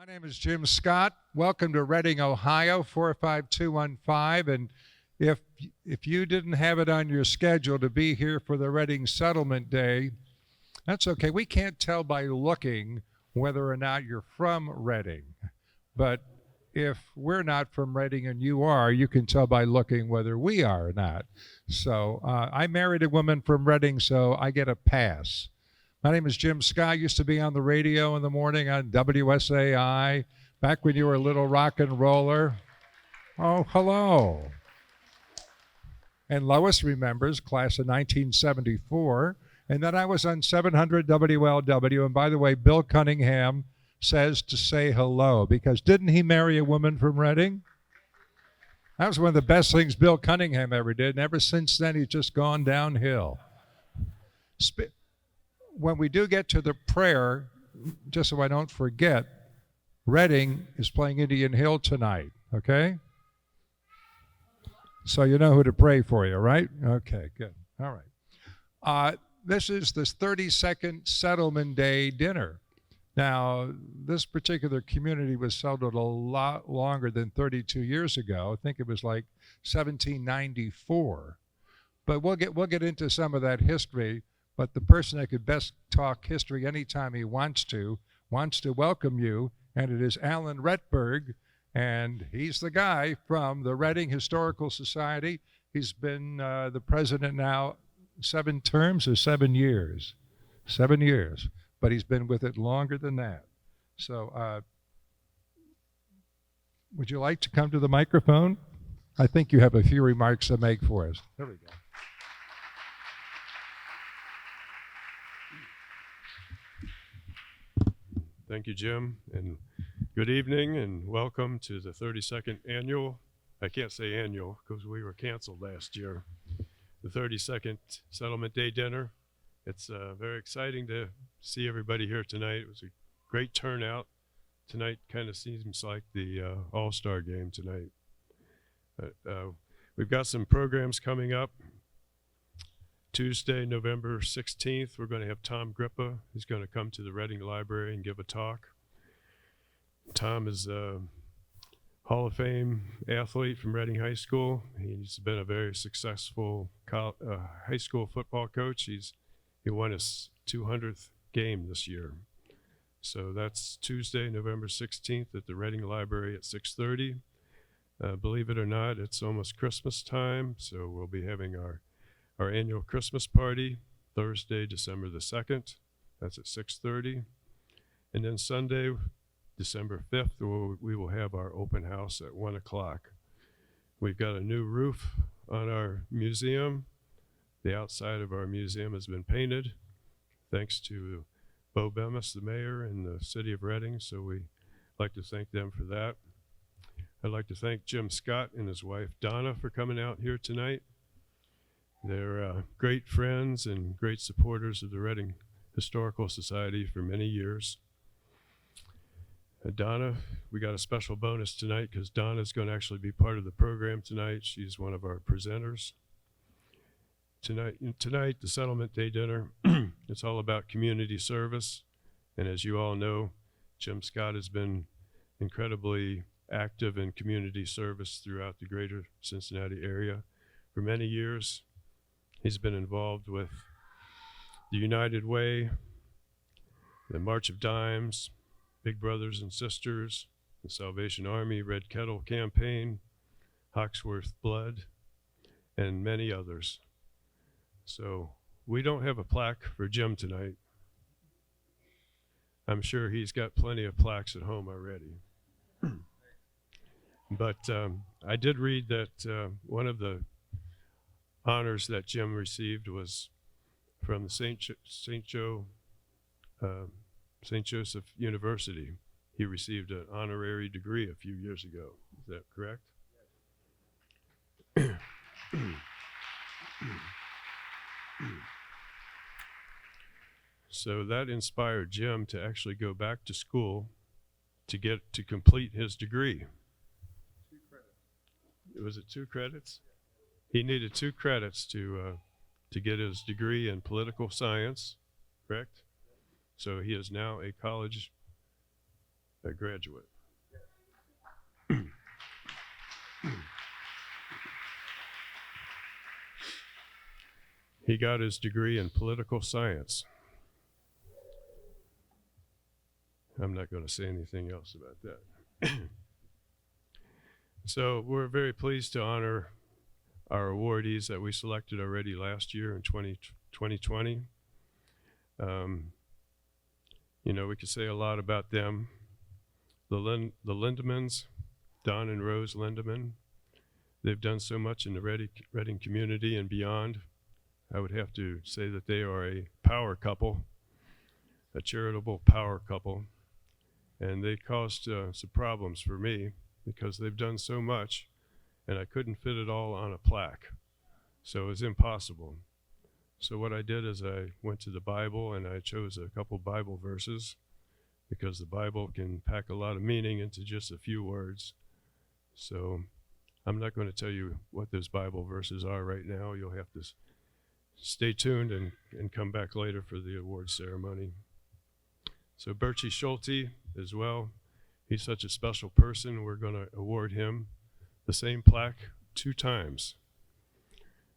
My name is Jim Scott. Welcome to Reading, Ohio, 45215. And if you didn't have it on your schedule to be here for the Reading Settlement Day, that's okay. We can't tell by looking whether or not you're from Reading. But if we're not from Reading and you are, you can tell by looking whether we are or not. So I married a woman from Reading, so I get a pass. My name is Jim Scott. I used to be on the radio in the morning on WSAI, back when you were a little rock and roller. Oh, hello. And Lois remembers, class of 1974. And then I was on 700 WLW. And by the way, Bill Cunningham says to say hello, because didn't he marry a woman from Reading? That was one of the best things Bill Cunningham ever did. And ever since then, he's just gone downhill. When we do get to the prayer, just so I don't forget, Reading is playing Indian Hill tonight, okay? So you know who to pray for you, right? Okay, good. All right. This is this 32nd Settlement Day dinner. Now, this particular community was settled a lot longer than 32 years ago. I think it was like 1794. But we'll get into some of that history. But the person that could best talk history anytime he wants to welcome you, and it is Alan Retberg, and he's the guy from the Reading Historical Society. He's been the president now 7 terms or 7 years? 7 years, but he's been with it longer than that. So would you like to come to the microphone? I think you have a few remarks to make for us. There we go. Thank you, Jim, and good evening, and welcome to the 32nd annual, I can't say annual because we were canceled last year, the 32nd Settlement Day dinner. It's very exciting to see everybody here tonight. It was a great turnout. Tonight kind of seems like the All-Star game tonight. We've got some programs coming up. Tuesday, November 16th, we're going to have Tom Grippa. He's going to come to the Reading Library and give a talk. Tom is a Hall of Fame athlete from Reading High School. He's been a very successful high school football coach. He won his 200th game this year. So that's Tuesday, November 16th at the Reading Library at 6:30. Believe it or not, it's almost Christmas time, so we'll be having our annual Christmas party, Thursday, December the 2nd. That's at 6:30. And then Sunday, December 5th, we will have our open house at 1 o'clock. We've got a new roof on our museum. The outside of our museum has been painted, thanks to Bo Bemis, the mayor, and the city of Reading, so we'd like to thank them for that. I'd like to thank Jim Scott and his wife, Donna, for coming out here tonight. They're great friends and great supporters of the Reading Historical Society for many years. Donna, we got a special bonus tonight because Donna's going to actually be part of the program tonight. She's one of our presenters. Tonight, the Settlement Day dinner, it's all about community service. And as you all know, Jim Scott has been incredibly active in community service throughout the greater Cincinnati area for many years. He's been involved with the United Way, the March of Dimes, Big Brothers and Sisters, the Salvation Army, Red Kettle Campaign, Hawksworth Blood, and many others. So we don't have a plaque for Jim tonight. I'm sure he's got plenty of plaques at home already. But I did read that one of the honors that Jim received was from the St. Joseph University. He received an honorary degree a few years ago. Is that correct? Yes. So that inspired Jim to actually go back to school to complete his degree. 2 credits. Was it 2 credits? He needed 2 credits to get his degree in political science, correct? So he is now a college a graduate. He got his degree in political science. I'm not going to say anything else about that. So we're very pleased to honor our awardees that we selected already last year in 2020. You know, we could say a lot about them. The Lindemans, Don and Rose Lindeman, they've done so much in the Reading community and beyond. I would have to say that they are a power couple, a charitable power couple, and they caused some problems for me because they've done so much and I couldn't fit it all on a plaque. So it was impossible. So what I did is I went to the Bible and I chose a couple Bible verses because the Bible can pack a lot of meaning into just a few words. So I'm not going to tell you what those Bible verses are right now. You'll have to stay tuned and come back later for the award ceremony. So Bertie Schulte as well. He's such a special person. We're going to award him the same plaque 2 times.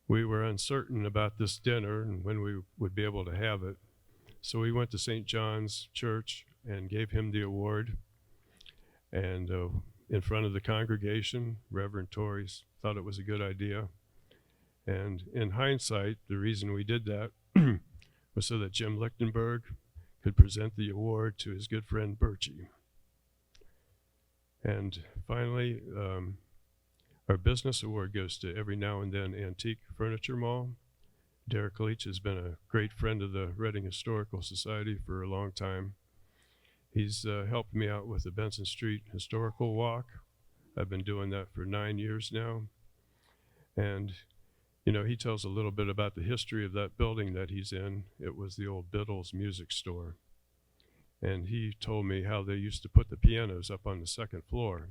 We were uncertain about this dinner and when we would be able to have it. So we went to St. John's Church and gave him the award. And in front of the congregation, Reverend Torres thought it was a good idea. And in hindsight, the reason we did that was so that Jim Lichtenberg could present the award to his good friend Bertie. And finally, our business award goes to Every Now and Then Antique Furniture Mall. Derek Leach has been a great friend of the Reading Historical Society for a long time. He's helped me out with the Benson Street Historical Walk. I've been doing that for 9 years now. And, you know, he tells a little bit about the history of that building that he's in. It was the old Biddle's Music Store. And he told me how they used to put the pianos up on the 2nd floor.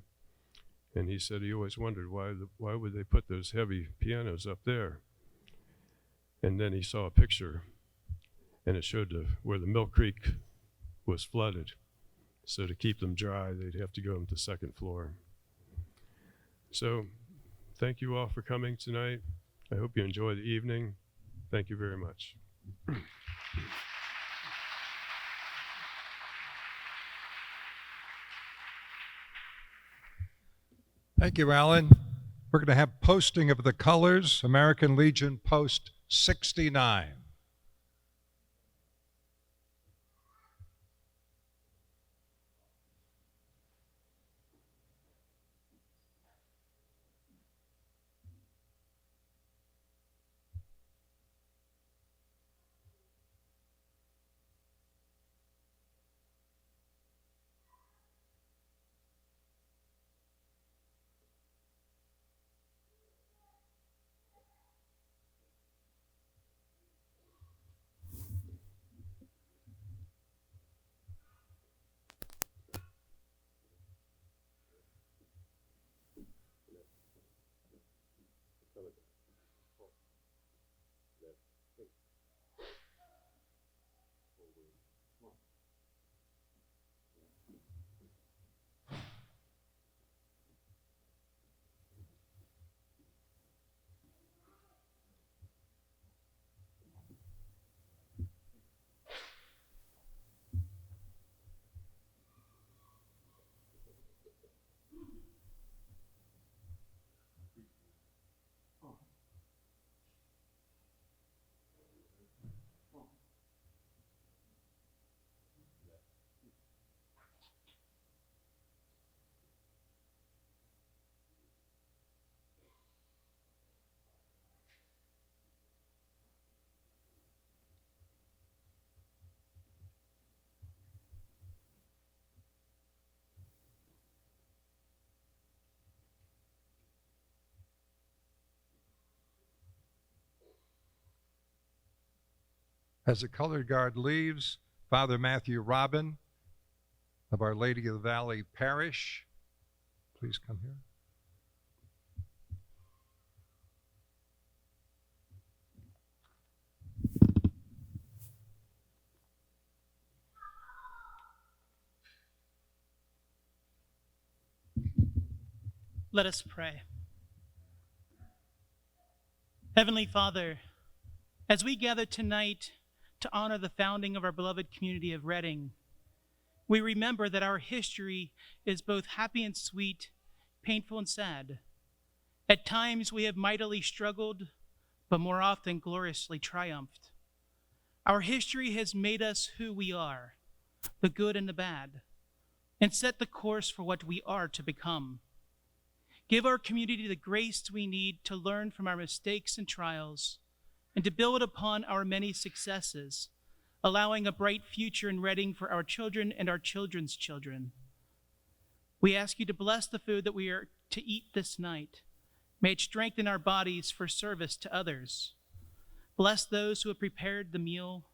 And he said he always wondered why would they put those heavy pianos up there? And then he saw a picture, and it showed where the Mill Creek was flooded. So to keep them dry, they'd have to go up to the 2nd floor. So thank you all for coming tonight. I hope you enjoy the evening. Thank you very much. Thank you, Alan. We're going to have posting of the colors, American Legion Post 69. As the color guard leaves, Father Matthew Robin of Our Lady of the Valley Parish, please come here. Let us pray. Heavenly Father, as we gather tonight to honor the founding of our beloved community of Reading, we remember that our history is both happy and sweet, painful and sad. At times we have mightily struggled, but more often gloriously triumphed. Our history has made us who we are, the good and the bad, and set the course for what we are to become. Give our community the grace we need to learn from our mistakes and trials and to build upon our many successes, allowing a bright future in Reading for our children and our children's children. We ask you to bless the food that we are to eat this night. May it strengthen our bodies for service to others. Bless those who have prepared the meal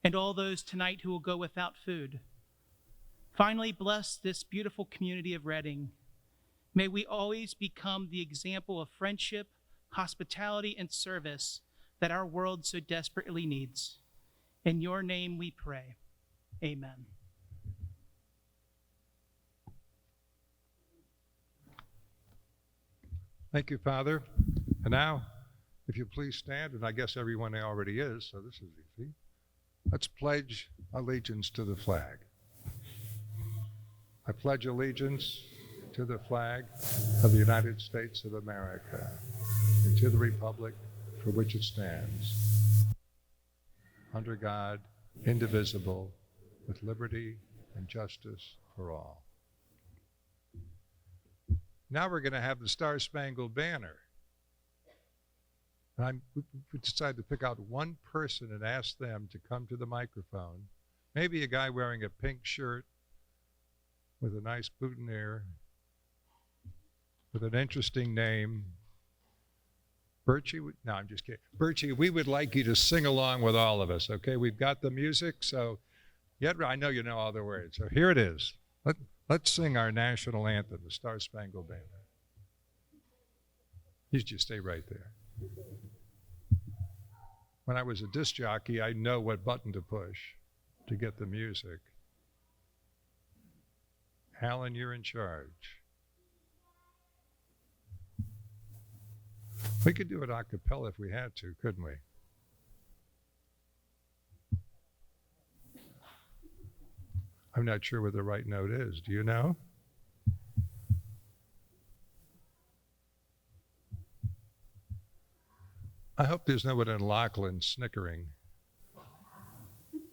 and all those tonight who will go without food. Finally, bless this beautiful community of Reading. May we always become the example of friendship, hospitality, and service that our world so desperately needs. In your name we pray. Amen. Thank you, Father. And now, if you please stand, and I guess everyone already is, so this is easy. Let's pledge allegiance to the flag. I pledge allegiance to the flag of the United States of America and to the republic for which it stands, under God, indivisible, with liberty and justice for all. Now we're going to have the Star-Spangled Banner. And we decided to pick out one person and ask them to come to the microphone. Maybe a guy wearing a pink shirt with a nice boutonniere, with an interesting name. Birchie, no, I'm just kidding. Birchie, we would like you to sing along with all of us, okay? We've got the music, so I know you know all the words. So here it is. Let's sing our national anthem, the Star-Spangled Banner. You just stay right there. When I was a disc jockey, I know what button to push to get the music. Alan, you're in charge. We could do it a cappella if we had to, couldn't we? I'm not sure what the right note is. Do you know? I hope there's no one in Lachlan snickering.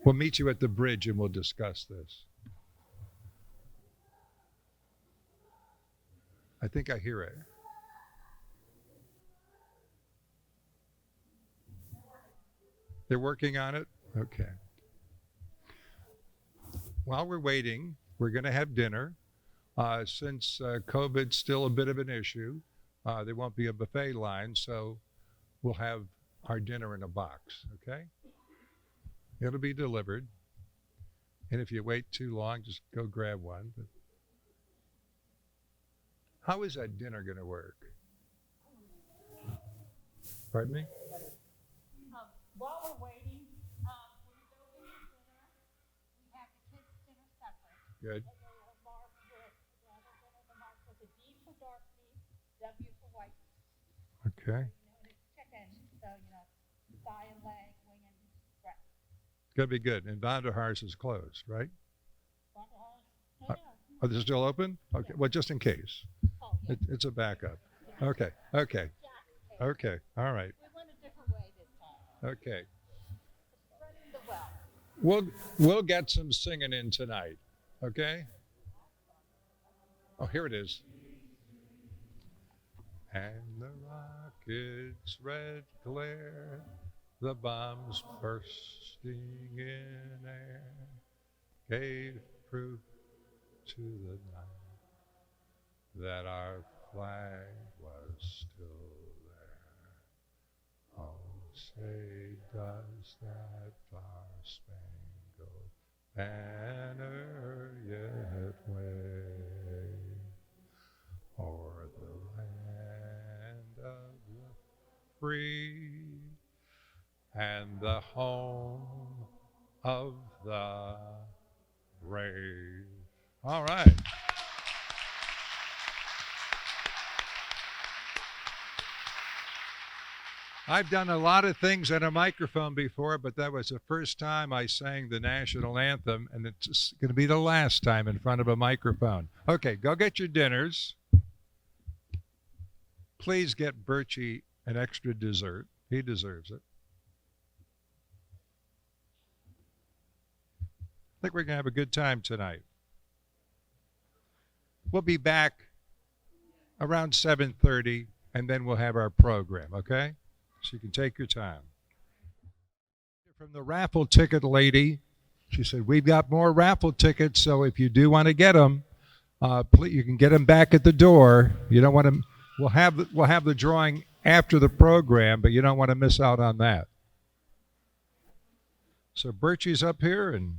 We'll meet you at the bridge and we'll discuss this. I think I hear it. They're working on it? Okay. While we're waiting, we're going to have dinner. Since COVID's still a bit of an issue, there won't be a buffet line, so we'll have our dinner in a box, okay? It'll be delivered. And if you wait too long, just go grab one. But how is that dinner going to work? Pardon me? While we're waiting, when we go in for dinner, we have the kids' dinner separate. Good. And they are marked with, the other dinner, they're marked with a D for dark meat, W for white meat. Okay. And it's chicken, so, thigh and leg, wing and breast. It's going to be good. And Vonderhaar's is closed, right? Oh, Are they still open? Okay. Yeah. Well, just in case. Oh, yeah. It's a backup. Okay. Okay. Okay. All right. We went a different way this time. Okay. Spreading the wealth. We'll get some singing in tonight. Okay? Oh, here it is. And the rocket's red glare, the bombs bursting in air, gave proof to the night that our flag was still there. Oh, say does that star-spangled banner yet wave o'er the land of the free and the home of the brave. All right. I've done a lot of things on a microphone before, but that was the first time I sang the national anthem, and it's going to be the last time in front of a microphone. Okay, go get your dinners. Please get Birchie an extra dessert. He deserves it. I think we're going to have a good time tonight. We'll be back around 7:30, and then we'll have our program, okay? So you can take your time. From the raffle ticket lady, she said, we've got more raffle tickets, so if you do want to get them, please, you can get them back at the door. You don't want to, we'll have the drawing after the program, but you don't want to miss out on that. So Birchie's up here, and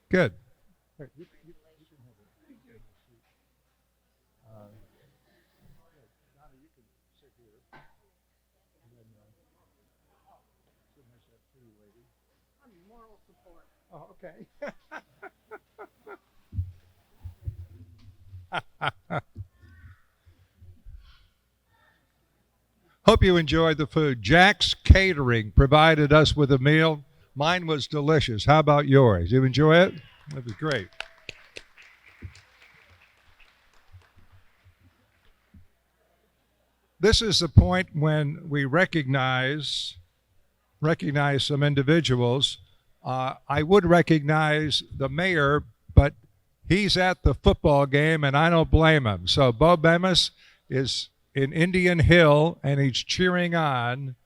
good. Oh, okay. Hope you enjoyed the food. Jack's Catering provided us with a meal. Mine was delicious. How about yours? You enjoy it? That was great. This is the point when we recognize some individuals. I would recognize the mayor, but he's at the football game, and I don't blame him. So Bo Bemis is in Indian Hill, and he's cheering on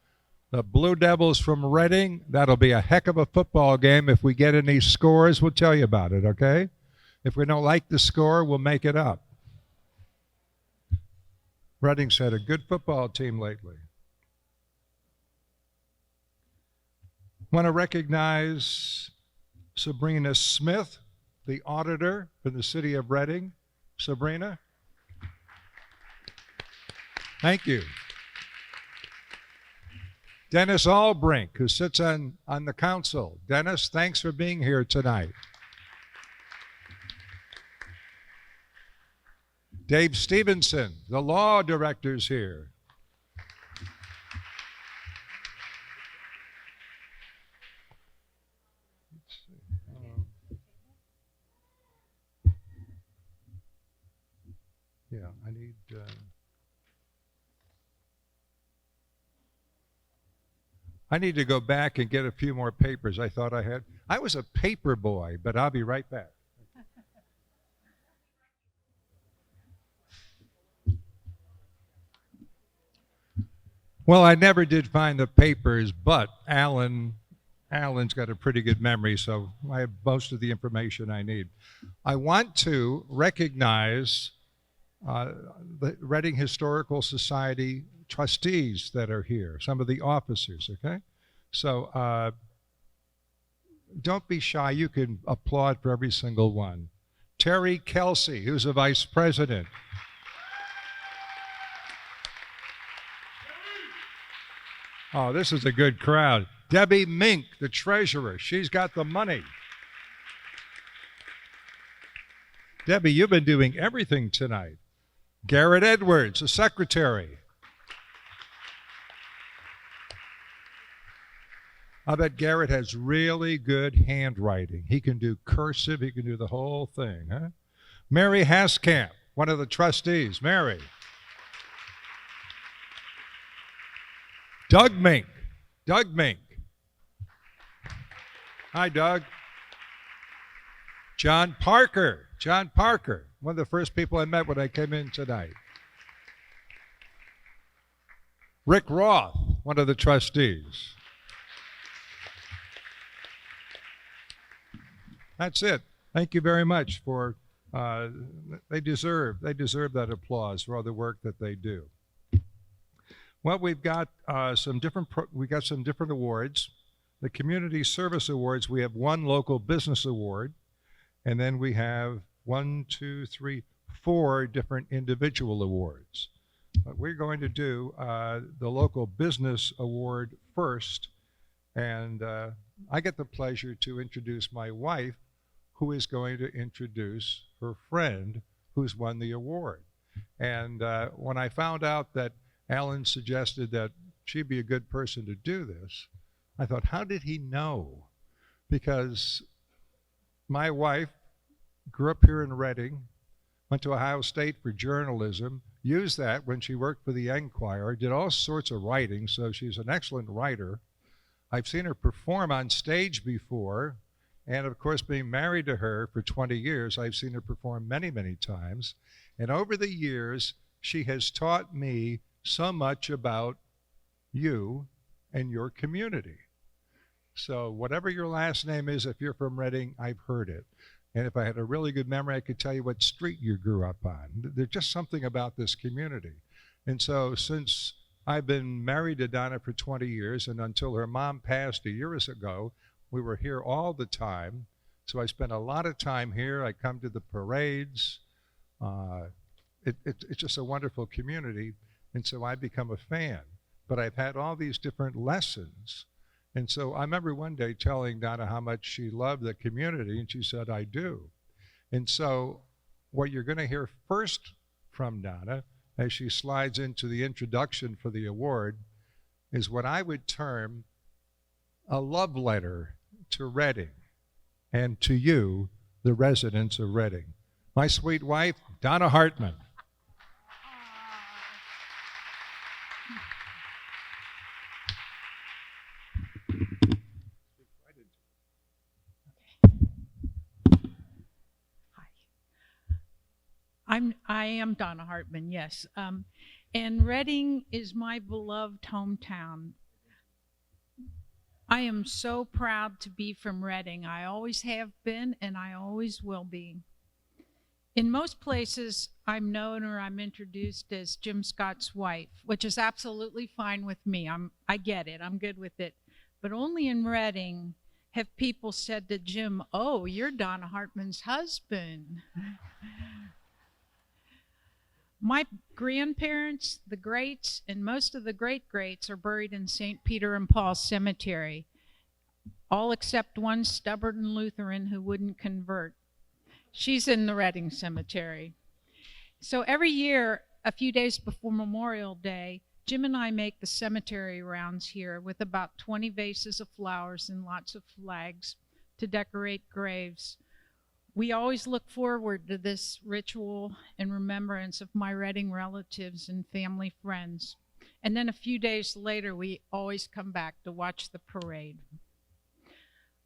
the Blue Devils from Reading. That'll be a heck of a football game. If we get any scores, we'll tell you about it, okay? If we don't like the score, we'll make it up. Reading's had a good football team lately. Want to recognize Sabrina Smith, the auditor for the city of Reading. Sabrina? Thank you. Dennis Albrink, who sits on the council. Dennis, thanks for being here tonight. Dave Stevenson, the law director's here. Yeah, I need to go back and get a few more papers I thought I had. I was a paper boy, but I'll be right back. Well, I never did find the papers, but Alan's got a pretty good memory, so I have most of the information I need. I want to recognize the Reading Historical Society trustees that are here, some of the officers, okay? So don't be shy. You can applaud for every single one. Terry Kelsey, who's a vice president. Oh, this is a good crowd. Debbie Mink, the treasurer. She's got the money. Debbie, you've been doing everything tonight. Garrett Edwards, the secretary. I bet Garrett has really good handwriting. He can do cursive. He can do the whole thing. Huh? Mary Haskamp, one of the trustees. Mary. Doug Mink. Doug Mink. Hi, Doug. John Parker. John Parker, one of the first people I met when I came in tonight. Rick Roth, one of the trustees. That's it. Thank you very much for, they deserve that applause for all the work that they do. Well, we've got some different awards. The Community Service Awards, we have one local business award, and then we have 4 different individual awards. But we're going to do the local business award first, and I get the pleasure to introduce my wife, who is going to introduce her friend who's won the award. And when I found out that Alan suggested that she'd be a good person to do this, I thought, how did he know? Because my wife grew up here in Reading, went to Ohio State for journalism, used that when she worked for the Enquirer, did all sorts of writing, so she's an excellent writer. I've seen her perform on stage before, and of course, being married to her for 20 years, I've seen her perform many, many times. And over the years, she has taught me so much about you and your community. So whatever your last name is, if you're from Reading, I've heard it. And if I had a really good memory, I could tell you what street you grew up on. There's just something about this community. And so since I've been married to Donna for 20 years, and until her mom passed a year ago, we were here all the time. So I spent a lot of time here. I come to the parades. It's just a wonderful community. And so I become a fan. But I've had all these different lessons. And so I remember one day telling Donna how much she loved the community, and she said, I do. And so what you're going to hear first from Donna, as she slides into the introduction for the award, is what I would term a love letter to Reading and to you, the residents of Reading. My sweet wife, Donna Hartman. I am Donna Hartman, yes. And Reading is my beloved hometown. I am so proud to be from Reading. I always have been, and I always will be. In most places, I'm known or I'm introduced as Jim Scott's wife, which is absolutely fine with me. I get it. I'm good with it. But only in Reading have people said to Jim, "Oh, you're Donna Hartman's husband." My grandparents, the greats, and most of the great-greats are buried in St. Peter and Paul Cemetery, all except one stubborn Lutheran who wouldn't convert. She's in the Reading Cemetery. So every year, a few days before Memorial Day, Jim and I make the cemetery rounds here with about 20 vases of flowers and lots of flags to decorate graves. We always look forward to this ritual in remembrance of my Reading relatives and family friends. And then a few days later, we always come back to watch the parade.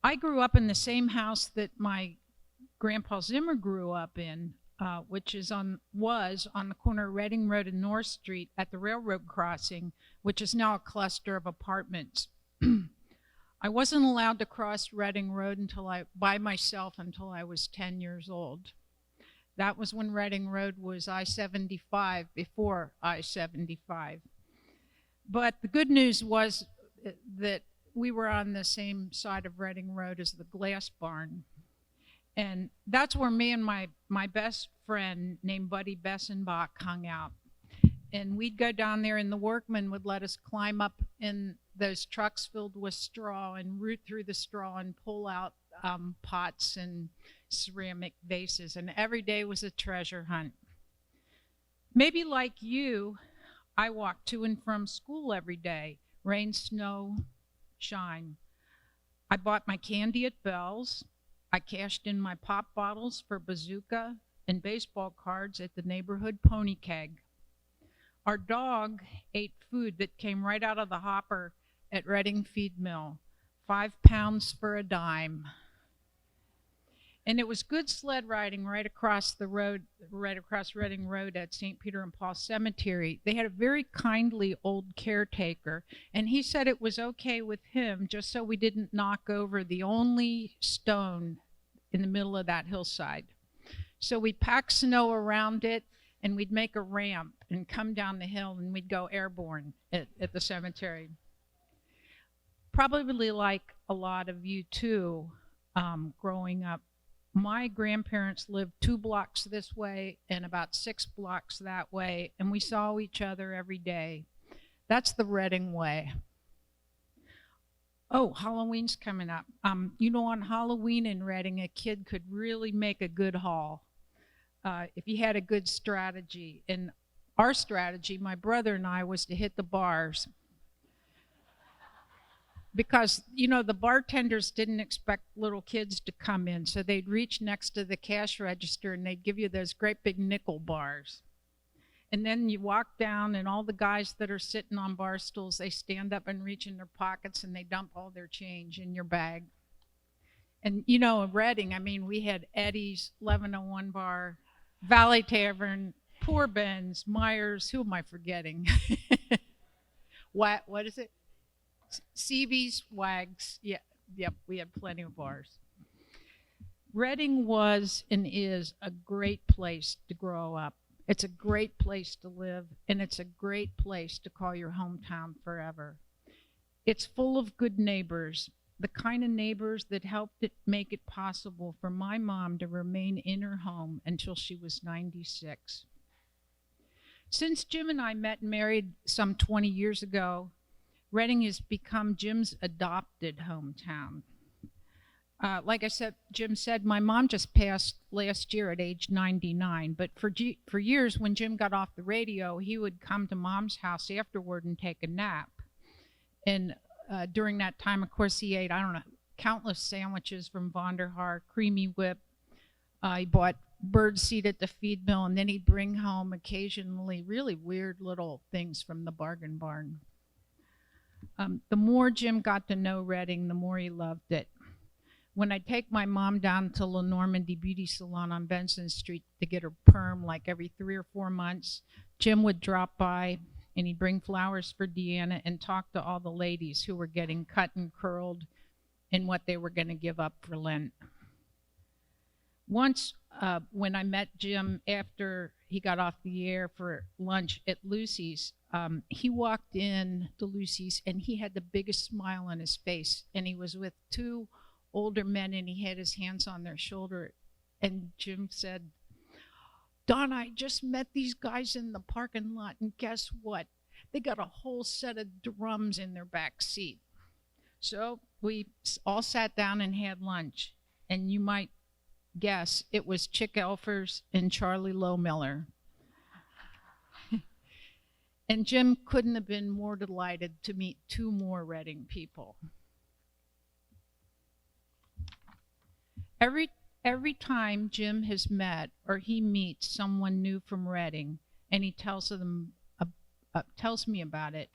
I grew up in the same house that my Grandpa Zimmer grew up in, which was on the corner of Reading Road and North Street at the railroad crossing, which is now a cluster of apartments. I wasn't allowed to cross Reading Road by myself until I was 10 years old. That was when Reading Road was I-75, before I-75. But the good news was that we were on the same side of Reading Road as the glass barn. And that's where me and my best friend named Buddy Bessenbach hung out. And we'd go down there, and the workmen would let us climb up in those trucks filled with straw and root through the straw and pull out pots and ceramic vases. And every day was a treasure hunt. Maybe like you, I walked to and from school every day, rain, snow, shine. I bought my candy at Bell's. I cashed in my pop bottles for bazooka and baseball cards at the neighborhood pony keg. Our dog ate food that came right out of the hopper at Reading Feed Mill, 5 pounds for a dime. And it was good sled riding right across the road, right across Reading Road at St. Peter and Paul Cemetery. They had a very kindly old caretaker, and he said it was okay with him just so we didn't knock over the only stone in the middle of that hillside. So we packed snow around it, and we'd make a ramp and come down the hill, and we'd go airborne at the cemetery. Probably like a lot of you too, growing up. My grandparents lived 2 blocks this way and about 6 blocks that way, and we saw each other every day. That's the Reading way. Oh, Halloween's coming up. On Halloween in Reading, a kid could really make a good haul. if you had a good strategy. And our strategy, my brother and I, was to hit the bars. Because, you know, the bartenders didn't expect little kids to come in, so they'd reach next to the cash register and they'd give you those great big nickel bars. And then you walk down and all the guys that are sitting on bar stools, they stand up and reach in their pockets and they dump all their change in your bag. And, you know, in Reading, I mean, we had Eddie's, 1101 Bar, Valley Tavern, Poor Ben's, Myers, who am I forgetting? What is it? CB's, Wags, yeah, yep, we had plenty of bars. Reading was and is a great place to grow up. It's a great place to live, and it's a great place to call your hometown forever. It's full of good neighbors, the kind of neighbors that helped make it possible for my mom to remain in her home until she was 96. Since Jim and I met and married some 20 years ago, Reading has become Jim's adopted hometown. Like I said, Jim said, my mom just passed last year at age 99, but for years when Jim got off the radio, he would come to Mom's house afterward and take a nap. And during that time, of course, he ate, I don't know, countless sandwiches from Vonderhaar, Creamy Whip. He bought birdseed at the feed mill, and then he'd bring home occasionally really weird little things from the bargain barn. The more Jim got to know Reading, the more he loved it. When I'd take my mom down to La Normandie Beauty Salon on Benson Street to get her perm like every 3 or 4 months, Jim would drop by and he'd bring flowers for Deanna and talk to all the ladies who were getting cut and curled and what they were going to give up for Lent. Once, when I met Jim after he got off the air for lunch at Lucy's, he walked in to Lucy's and he had the biggest smile on his face, and he was with 2 older men and he had his hands on their shoulder, and Jim said, "Don, I just met these guys in the parking lot, and guess what? They got a whole set of drums in their back seat." So we all sat down and had lunch, and you might guess it was Chick Elfers and Charlie Lowmiller. And Jim couldn't have been more delighted to meet 2 more Reading people. Every time Jim has met or he meets someone new from Reading and he tells me about it,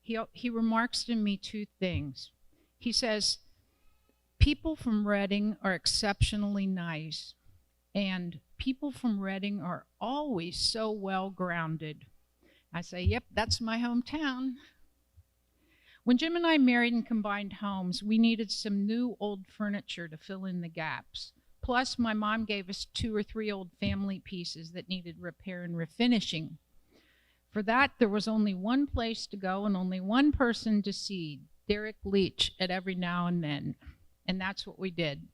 he remarks to me 2 things. He says, people from Reading are exceptionally nice, and people from Reading are always so well grounded. I say, yep, that's my hometown. When Jim and I married and combined homes, we needed some new old furniture to fill in the gaps. Plus, my mom gave us 2 or 3 old family pieces that needed repair and refinishing. For that, there was only one place to go and only one person to see, Derek Leach, at Every Now and Then. And that's what we did.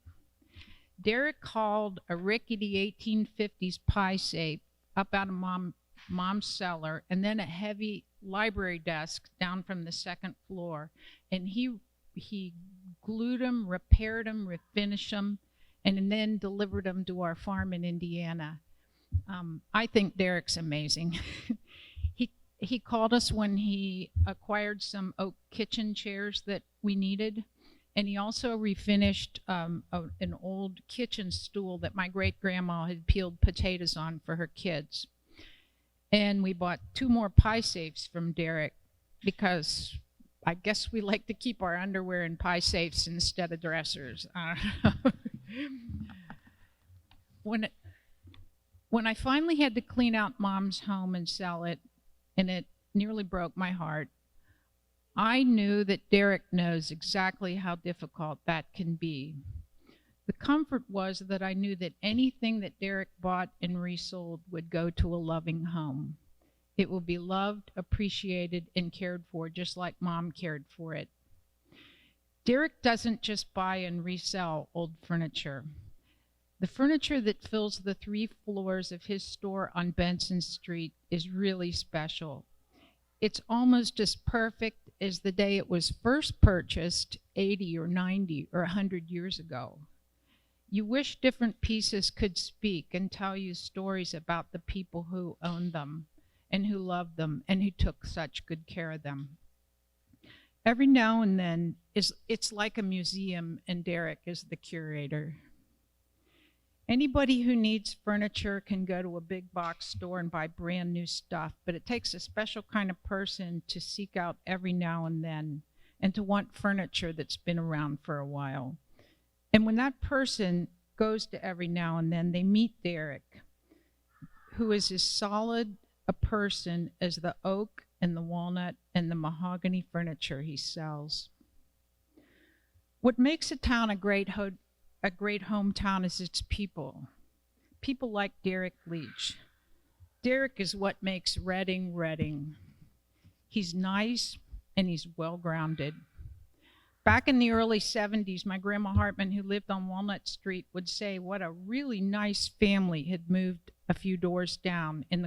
Derek hauled a rickety 1850s pie safe up out of Mom's cellar, and then a heavy library desk down from the 2nd floor, and he glued them, repaired them, refinished them, and then delivered them to our farm in Indiana. I think Derek's amazing. He called us when he acquired some oak kitchen chairs that we needed, and he also refinished an old kitchen stool that my great-grandma had peeled potatoes on for her kids. And we bought 2 more pie safes from Derek because I guess we like to keep our underwear in pie safes instead of dressers. When I finally had to clean out Mom's home and sell it, and it nearly broke my heart, I knew that Derek knows exactly how difficult that can be. The comfort was that I knew that anything that Derek bought and resold would go to a loving home. It will be loved, appreciated, and cared for just like Mom cared for it. Derek doesn't just buy and resell old furniture. The furniture that fills the 3 floors of his store on Benson Street is really special. It's almost as perfect as the day it was first purchased 80 or 90 or 100 years ago. You wish different pieces could speak and tell you stories about the people who owned them and who loved them and who took such good care of them. Every now and then, it's like a museum, and Derek is the curator. Anybody who needs furniture can go to a big box store and buy brand new stuff, but it takes a special kind of person to seek out every now and then and to want furniture that's been around for a while. And when that person goes to every now and then, they meet Derek, who is as solid a person as the oak and the walnut and the mahogany furniture he sells. What makes a town a great hometown is its people. People like Derek Leach. Derek is what makes Reading Reading. He's nice and he's well-grounded. Back in the early 70s, my grandma Hartman, who lived on Walnut Street, would say what a really nice family had moved a few doors down on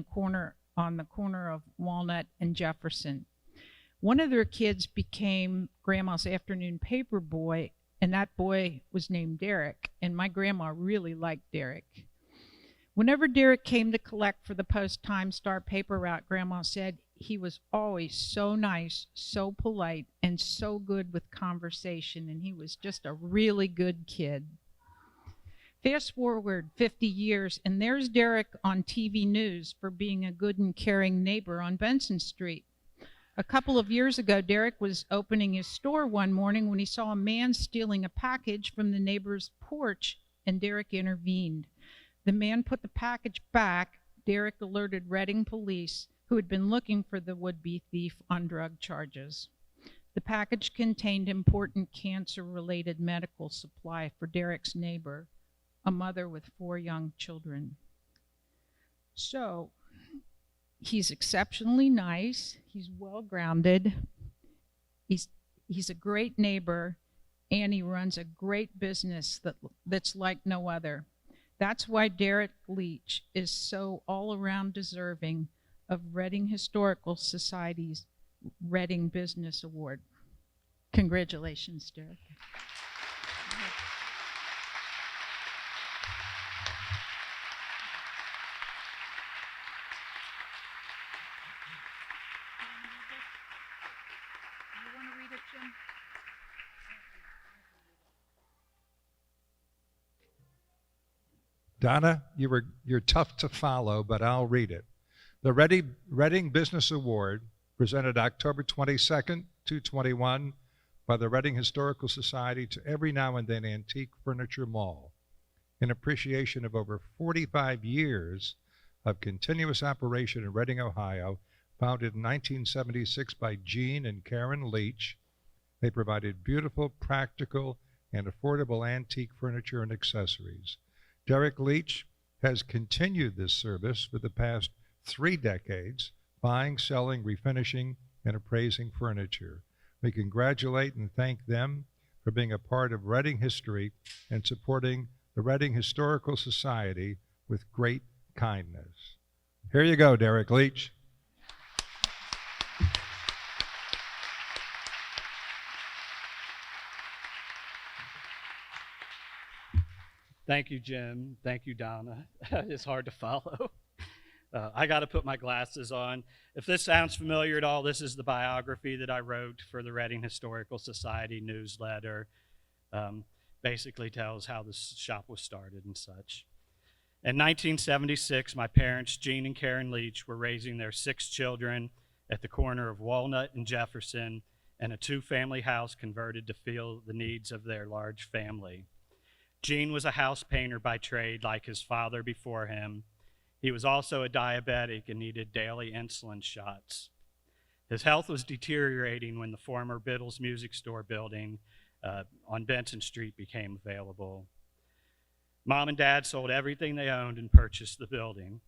the corner of Walnut and Jefferson. One of their kids became Grandma's afternoon paper boy, and that boy was named Derek, and my grandma really liked Derek. Whenever Derek came to collect for the Post-Time-Star paper route, Grandma said he was always so nice, so polite, and so good with conversation, and he was just a really good kid. Fast forward 50 years, and there's Derek on TV news for being a good and caring neighbor on Benson Street. A couple of years ago, Derek was opening his store one morning when he saw a man stealing a package from the neighbor's porch, and Derek intervened. The man put the package back. Derek alerted Reading police, who had been looking for the would-be thief on drug charges. The package contained important cancer-related medical supply for Derek's neighbor, a mother with 4 young children. So, he's exceptionally nice, he's well-grounded, he's a great neighbor, and he runs a great business that's like no other. That's why Derek Leach is so all-around deserving of Reading Historical Society's Reading Business Award. Congratulations, Derek. Donna, you're tough to follow, but I'll read it. The Reading Business Award, presented October 22nd, 2021, by the Reading Historical Society to Every Now and Then Antique Furniture Mall, in appreciation of over 45 years of continuous operation in Reading, Ohio, founded in 1976 by Gene and Karen Leach. They provided beautiful, practical, and affordable antique furniture and accessories. Derek Leach has continued this service for the past 3 decades, buying, selling, refinishing, and appraising furniture. We congratulate and thank them for being a part of Reading history and supporting the Reading Historical Society with great kindness. Here you go, Derek Leach. Thank you, Jim. Thank you, Donna. It's hard to follow. I got to put my glasses on. If this sounds familiar at all, this is the biography that I wrote for the Reading Historical Society newsletter. Basically tells how this shop was started and such. In 1976, my parents, Gene and Karen Leach, were raising their 6 children at the corner of Walnut and Jefferson, and a 2-family house converted to fill the needs of their large family. Gene was a house painter by trade, like his father before him. He was also a diabetic and needed daily insulin shots. His health was deteriorating when the former Biddle's Music Store building on Benson Street became available. Mom and Dad sold everything they owned and purchased the building.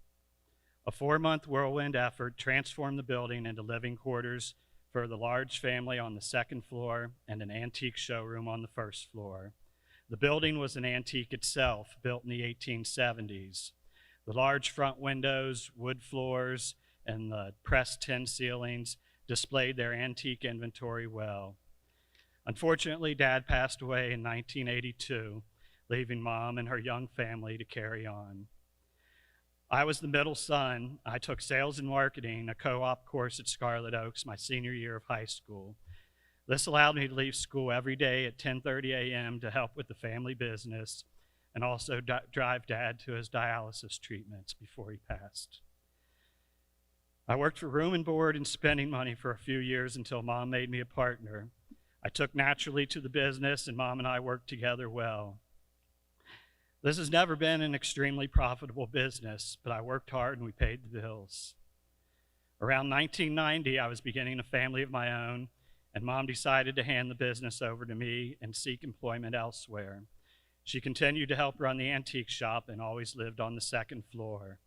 A 4-month whirlwind effort transformed the building into living quarters for the large family on the 2nd floor and an antique showroom on the 1st floor. The building was an antique itself, built in the 1870s. The large front windows, wood floors, and the pressed tin ceilings displayed their antique inventory well. Unfortunately, Dad passed away in 1982, leaving Mom and her young family to carry on. I was the middle son. I took sales and marketing, a co-op course at Scarlet Oaks, my senior year of high school. This allowed me to leave school every day at 10:30 a.m. to help with the family business and also drive Dad to his dialysis treatments before he passed. I worked for room and board and spending money for a few years until Mom made me a partner. I took naturally to the business, and Mom and I worked together well. This has never been an extremely profitable business, but I worked hard and we paid the bills. Around 1990, I was beginning a family of my own, and Mom decided to hand the business over to me and seek employment elsewhere. She continued to help run the antique shop and always lived on the second floor.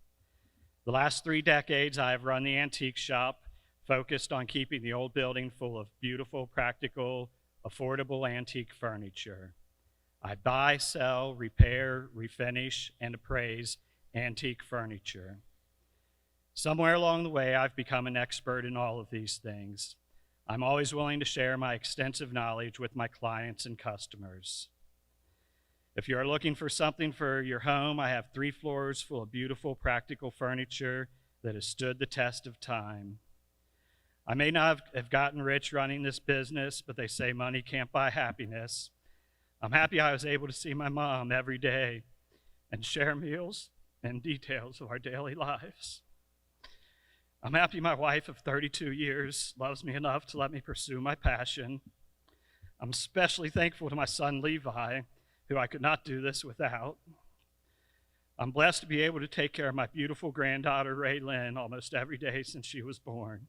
The last 3 decades, I have run the antique shop, focused on keeping the old building full of beautiful, practical, affordable antique furniture. I buy, sell, repair, refinish, and appraise antique furniture. Somewhere along the way, I've become an expert in all of these things. I'm always willing to share my extensive knowledge with my clients and customers. If you're looking for something for your home, I have 3 floors full of beautiful, practical furniture that has stood the test of time. I may not have gotten rich running this business, but they say money can't buy happiness. I'm happy I was able to see my mom every day and share meals and details of our daily lives. I'm happy my wife of 32 years loves me enough to let me pursue my passion. I'm especially thankful to my son Levi, who I could not do this without. I'm blessed to be able to take care of my beautiful granddaughter Raylyn almost every day since she was born.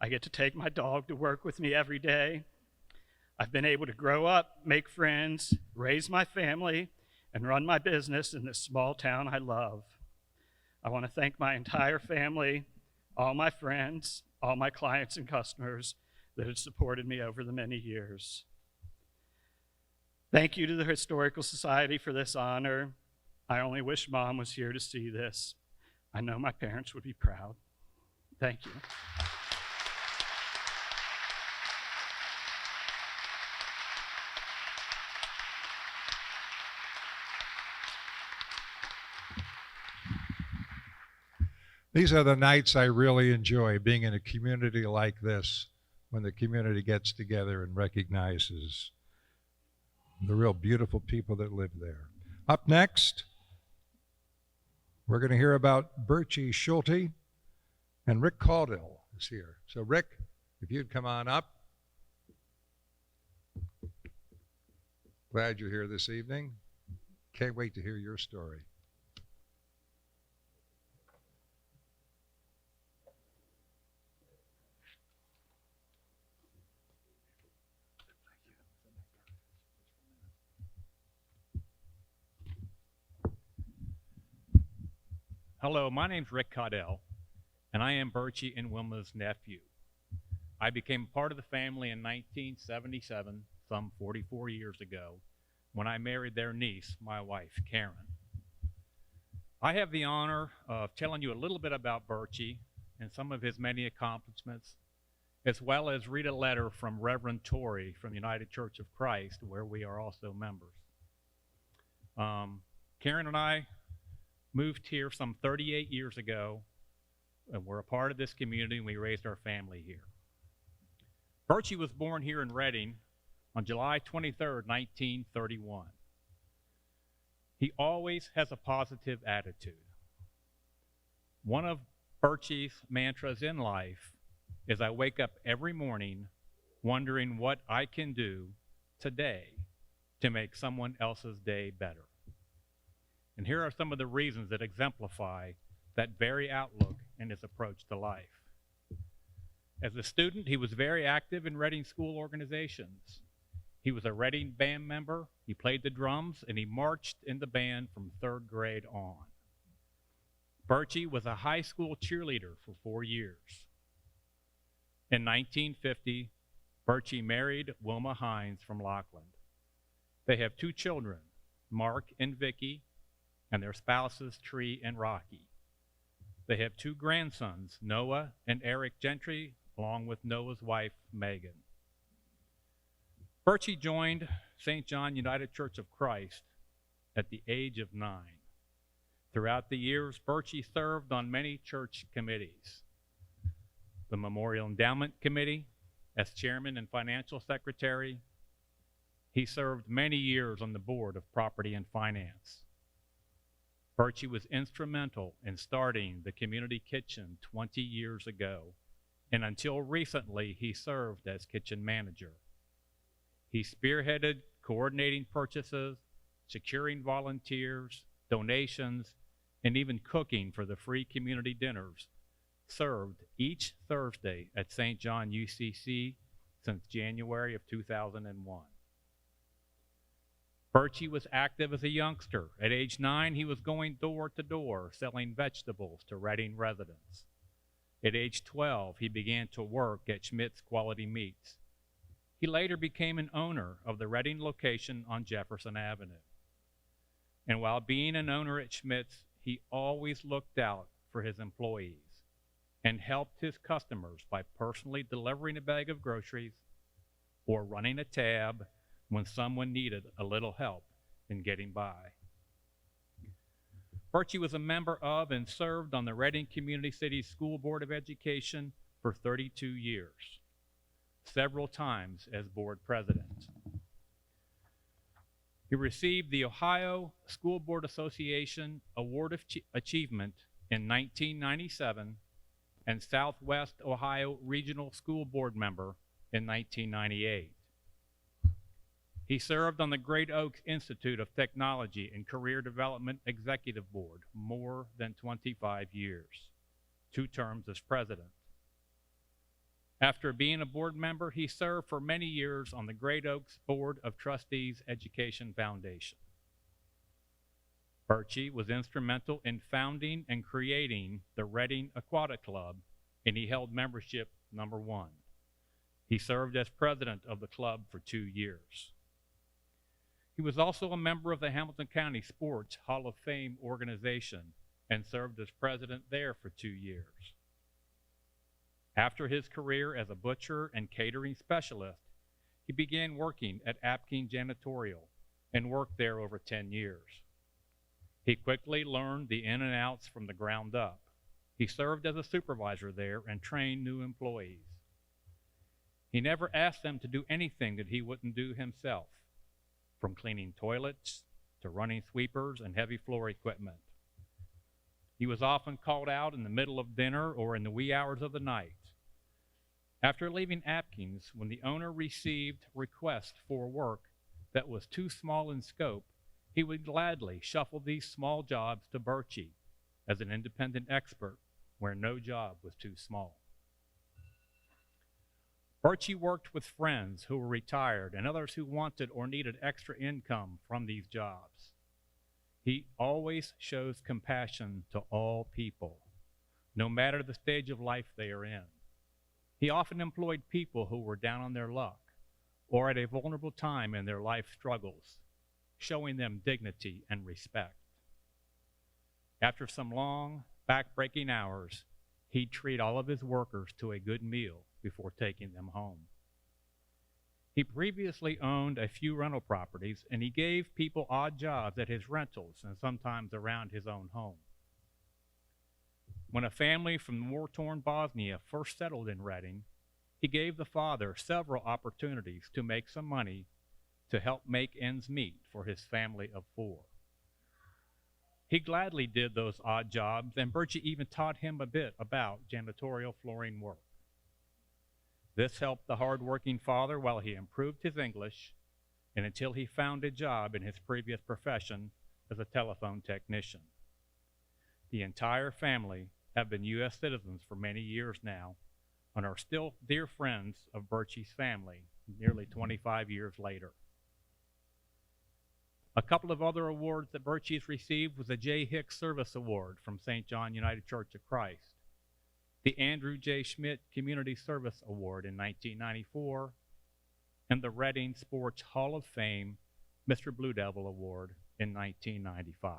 I get to take my dog to work with me every day. I've been able to grow up, make friends, raise my family, and run my business in this small town I love. I want to thank my entire family, all my friends, all my clients and customers that have supported me over the many years. Thank you to the Historical Society for this honor. I only wish Mom was here to see this. I know my parents would be proud. Thank you. These are the nights I really enjoy, being in a community like this, when the community gets together and recognizes the real beautiful people that live there. Up next, we're going to hear about Bertie Schulte, and Rick Caudill is here. So Rick, if you'd come on up. Glad you're here this evening. Can't wait to hear your story. Hello, my name's Rick Caudill, and I am Bertie and Wilma's nephew. I became part of the family in 1977, some 44 years ago, when I married their niece, my wife, Karen. I have the honor of telling you a little bit about Bertie and some of his many accomplishments, as well as read a letter from Reverend Torrey from the United Church of Christ, where we are also members. Karen and I moved here some 38 years ago, and we're a part of this community, and we raised our family here. Bertie was born here in Reading on July 23rd, 1931. He always has a positive attitude. One of Bertie's mantras in life is, I wake up every morning wondering what I can do today to make someone else's day better. And here are some of the reasons that exemplify that very outlook in his approach to life. As a student, he was very active in Reading school organizations. He was a Reading band member, he played the drums, and he marched in the band from 3rd grade on. Bertie was a high school cheerleader for 4 years. In 1950, Bertie married Wilma Hines from Lockland. They have 2 children, Mark and Vicky, and their spouses, Tree and Rocky. They have 2 grandsons, Noah and Eric Gentry, along with Noah's wife, Megan. Bertie joined St. John United Church of Christ at the age of 9. Throughout the years, Birchie served on many church committees. The Memorial Endowment Committee, as chairman and financial secretary. He served many years on the board of property and finance. Birchie was instrumental in starting the community kitchen 20 years ago, and until recently, he served as kitchen manager. He spearheaded coordinating purchases, securing volunteers, donations, and even cooking for the free community dinners served each Thursday at St. John UCC since January of 2001. Birchie was active as a youngster. At age 9, he was going door to door selling vegetables to Reading residents. At age 12, he began to work at Schmidt's Quality Meats. He later became an owner of the Reading location on Jefferson Avenue. And while being an owner at Schmidt's, he always looked out for his employees and helped his customers by personally delivering a bag of groceries or running a tab when someone needed a little help in getting by. Birchie was a member of and served on the Reading Community City School Board of Education for 32 years, several times as board president. He received the Ohio School Board Association Award of Achievement in 1997 and Southwest Ohio Regional School Board member in 1998. He served on the Great Oaks Institute of Technology and Career Development Executive Board more than 25 years, 2 terms as president. After being a board member, he served for many years on the Great Oaks Board of Trustees Education Foundation. Birchie was instrumental in founding and creating the Reading Aquatic Club, and he held membership number 1. He served as president of the club for 2 years. He was also a member of the Hamilton County Sports Hall of Fame organization and served as president there for 2 years. After his career as a butcher and catering specialist, he began working at Apking Janitorial and worked there over 10 years. He quickly learned the in and outs from the ground up. He served as a supervisor there and trained new employees. He never asked them to do anything that he wouldn't do himself, from cleaning toilets to running sweepers and heavy floor equipment. He was often called out in the middle of dinner or in the wee hours of the night. After leaving Apkins, when the owner received requests for work that was too small in scope, he would gladly shuffle these small jobs to Birchie as an independent expert where no job was too small. Birchie worked with friends who were retired and others who wanted or needed extra income from these jobs. He always shows compassion to all people, no matter the stage of life they are in. He often employed people who were down on their luck or at a vulnerable time in their life struggles, showing them dignity and respect. After some long, back-breaking hours, he'd treat all of his workers to a good meal before taking them home. He previously owned a few rental properties, and he gave people odd jobs at his rentals and sometimes around his own home. When a family from war-torn Bosnia first settled in Reading, he gave the father several opportunities to make some money to help make ends meet for his family of 4. He gladly did those odd jobs, and Birchie even taught him a bit about janitorial flooring work. This helped the hard-working father while he improved his English and until he found a job in his previous profession as a telephone technician. The entire family have been U.S. citizens for many years now and are still dear friends of Birchie's family nearly 25 years later. A couple of other awards that Birchie's received was the J. Hicks Service Award from St. John United Church of Christ, the Andrew J. Schmidt Community Service Award in 1994, and the Reading Sports Hall of Fame Mr. Blue Devil Award in 1995.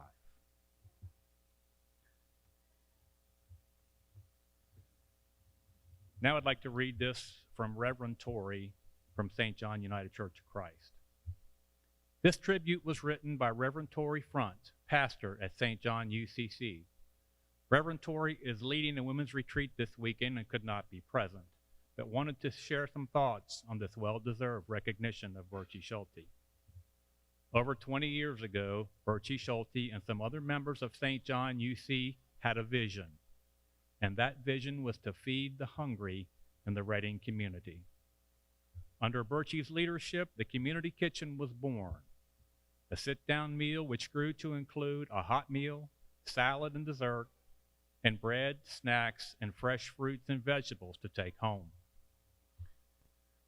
Now I'd like to read this from Reverend Torrey from St. John United Church of Christ. This tribute was written by Reverend Tory Front, pastor at St. John UCC. Reverend Tory is leading a women's retreat this weekend and could not be present, but wanted to share some thoughts on this well-deserved recognition of Birchie Schulte. Over 20 years ago, Birchie Schulte and some other members of St. John UC had a vision, and that vision was to feed the hungry in the Reading community. Under Birchie's leadership, the community kitchen was born, a sit-down meal which grew to include a hot meal, salad and dessert, and bread, snacks, and fresh fruits and vegetables to take home.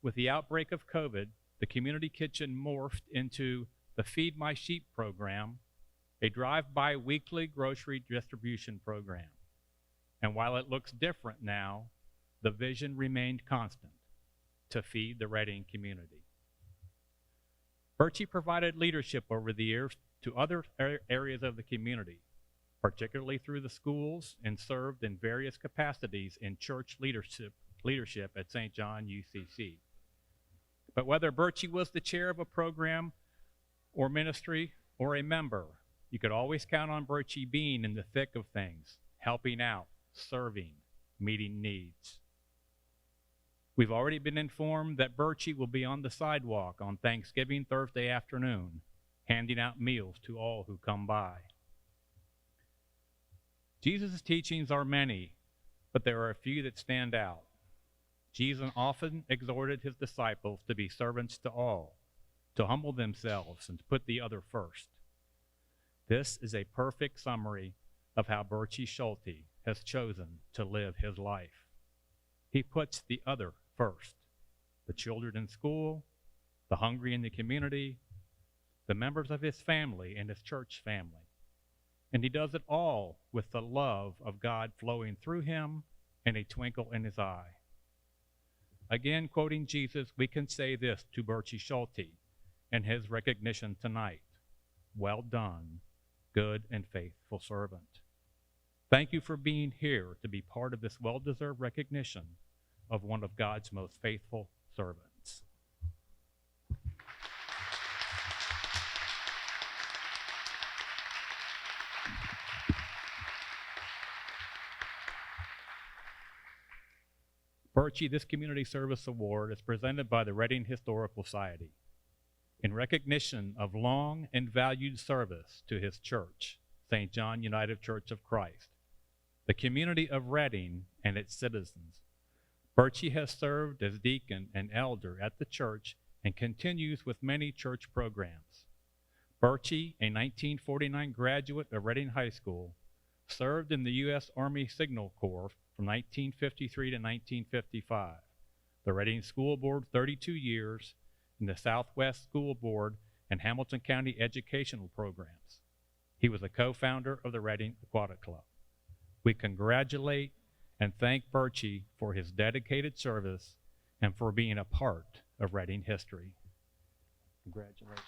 With the outbreak of COVID, the community kitchen morphed into the Feed My Sheep program, a drive-by weekly grocery distribution program. And while it looks different now, the vision remained constant: to feed the Reading community. Birchie provided leadership over the years to other areas of the community, particularly through the schools, and served in various capacities in church leadership at St. John UCC. But whether Birchie was the chair of a program or ministry or a member, you could always count on Birchie being in the thick of things, helping out, serving, meeting needs. We've already been informed that Birchie will be on the sidewalk on Thanksgiving Thursday afternoon, handing out meals to all who come by. Jesus' teachings are many, but there are a few that stand out. Jesus often exhorted his disciples to be servants to all, to humble themselves and to put the other first. This is a perfect summary of how Birchie Schulte has chosen to live his life. He puts the other first: the children in school, the hungry in the community, the members of his family and his church family. And he does it all with the love of God flowing through him and a twinkle in his eye. Again, quoting Jesus, we can say this to Birchie Schulte and his recognition tonight: well done, good and faithful servant. Thank you for being here to be part of this well-deserved recognition of one of God's most faithful servants. Birchie, this Community Service Award is presented by the Reading Historical Society in recognition of long and valued service to his church, St. John United Church of Christ, the community of Reading and its citizens. Birchie has served as deacon and elder at the church and continues with many church programs. Birchie, a 1949 graduate of Reading High School, served in the U.S. Army Signal Corps from 1953 to 1955, the Reading School Board 32 years, and the Southwest School Board and Hamilton County Educational Programs. He was a co-founder of the Reading Aquatic Club. We congratulate and thank Birchie for his dedicated service and for being a part of Reading history. Congratulations.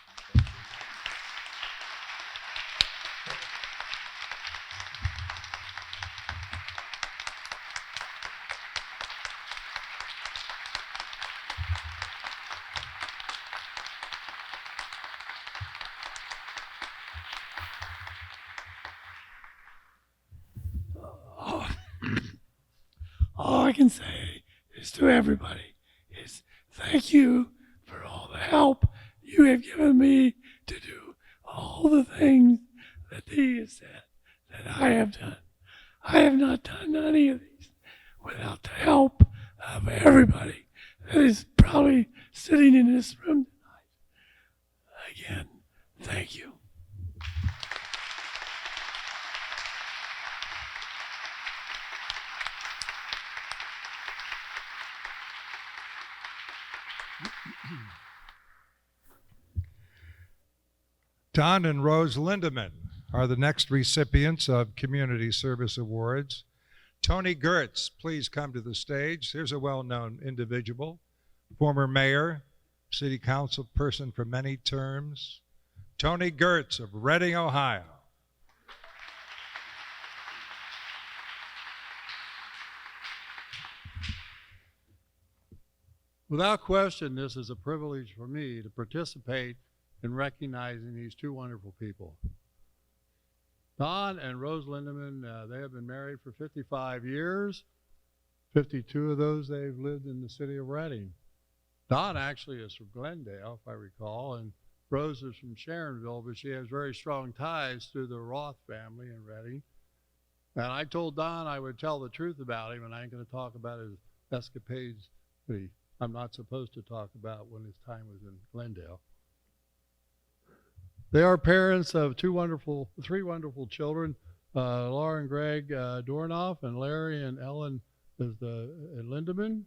All I can say is to everybody is thank you for all the help you have given me to do all the things that he has said that I have done. I have not done any of these without the help of everybody that is probably sitting in this room tonight. Again, thank you. Don and Rose Lindemann are the next recipients of Community Service Awards. Tony Gertz, please come to the stage. Here's a well-known individual, former mayor, city council person for many terms. Tony Gertz of Reading, Ohio. Without question, this is a privilege for me to participate in recognizing these two wonderful people. Don and Rose Lindeman, they have been married for 55 years. 52 of those they've lived in the city of Reading. Don actually is from Glendale, if I recall, and Rose is from Sharonville, but she has very strong ties through the Roth family in Reading. And I told Don I would tell the truth about him, and I ain't going to talk about his escapades that I'm not supposed to talk about when his time was in Glendale. They are parents of three wonderful children, Laura and Greg Dornoff, and Larry and Ellen Lindeman,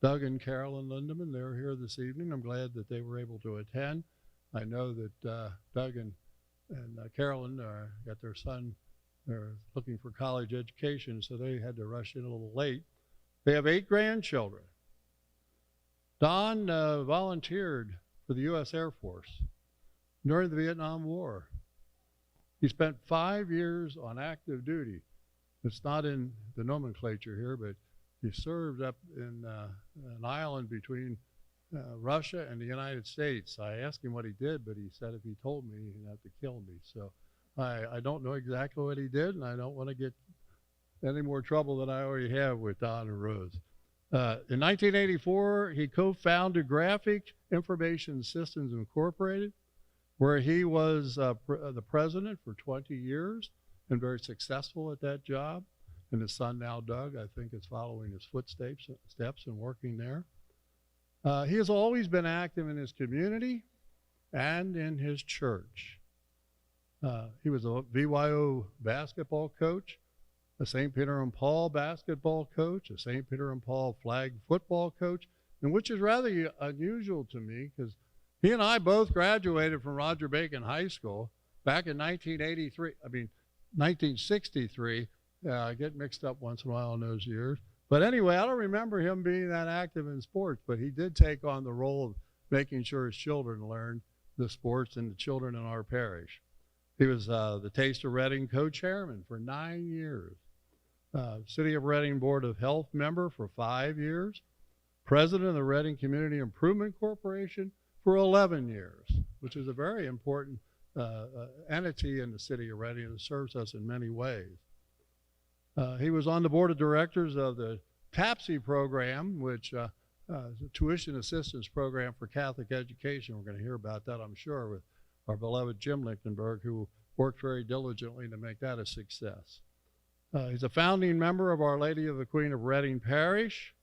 Doug and Carolyn Lindeman. They're here this evening. I'm glad that they were able to attend. I know that Doug and Carolyn got their son. They're looking for college education, so they had to rush in a little late. They have 8 grandchildren. Don volunteered for the U.S. Air Force during the Vietnam War. He spent 5 years on active duty. It's not in the nomenclature here, but he served up in an island between Russia and the United States. I asked him what he did, but he said if he told me, he'd have to kill me. So I don't know exactly what he did, and I don't want to get any more trouble than I already have with Don and Rose. In 1984, he co-founded Graphic Information Systems Incorporated, where he was the president for 20 years and very successful at that job. And his son now, Doug, I think is following his footsteps and working there. He has always been active in his community and in his church. He was a VYO basketball coach, a St. Peter and Paul basketball coach, a St. Peter and Paul flag football coach, and which is rather unusual to me because he and I both graduated from Roger Bacon High School back in 1963. I get mixed up once in a while in those years. But anyway, I don't remember him being that active in sports, but he did take on the role of making sure his children learned the sports and the children in our parish. He was the Taste of Reading co-chairman for 9 years, City of Reading Board of Health member for 5 years, president of the Reading Community Improvement Corporation for 11 years, which is a very important entity in the city of Reading that serves us in many ways. He was on the board of directors of the TAPSE program, which is a tuition assistance program for Catholic education. We're going to hear about that, I'm sure, with our beloved Jim Lichtenberg, who worked very diligently to make that a success. He's a founding member of Our Lady of the Queen of Reading Parish,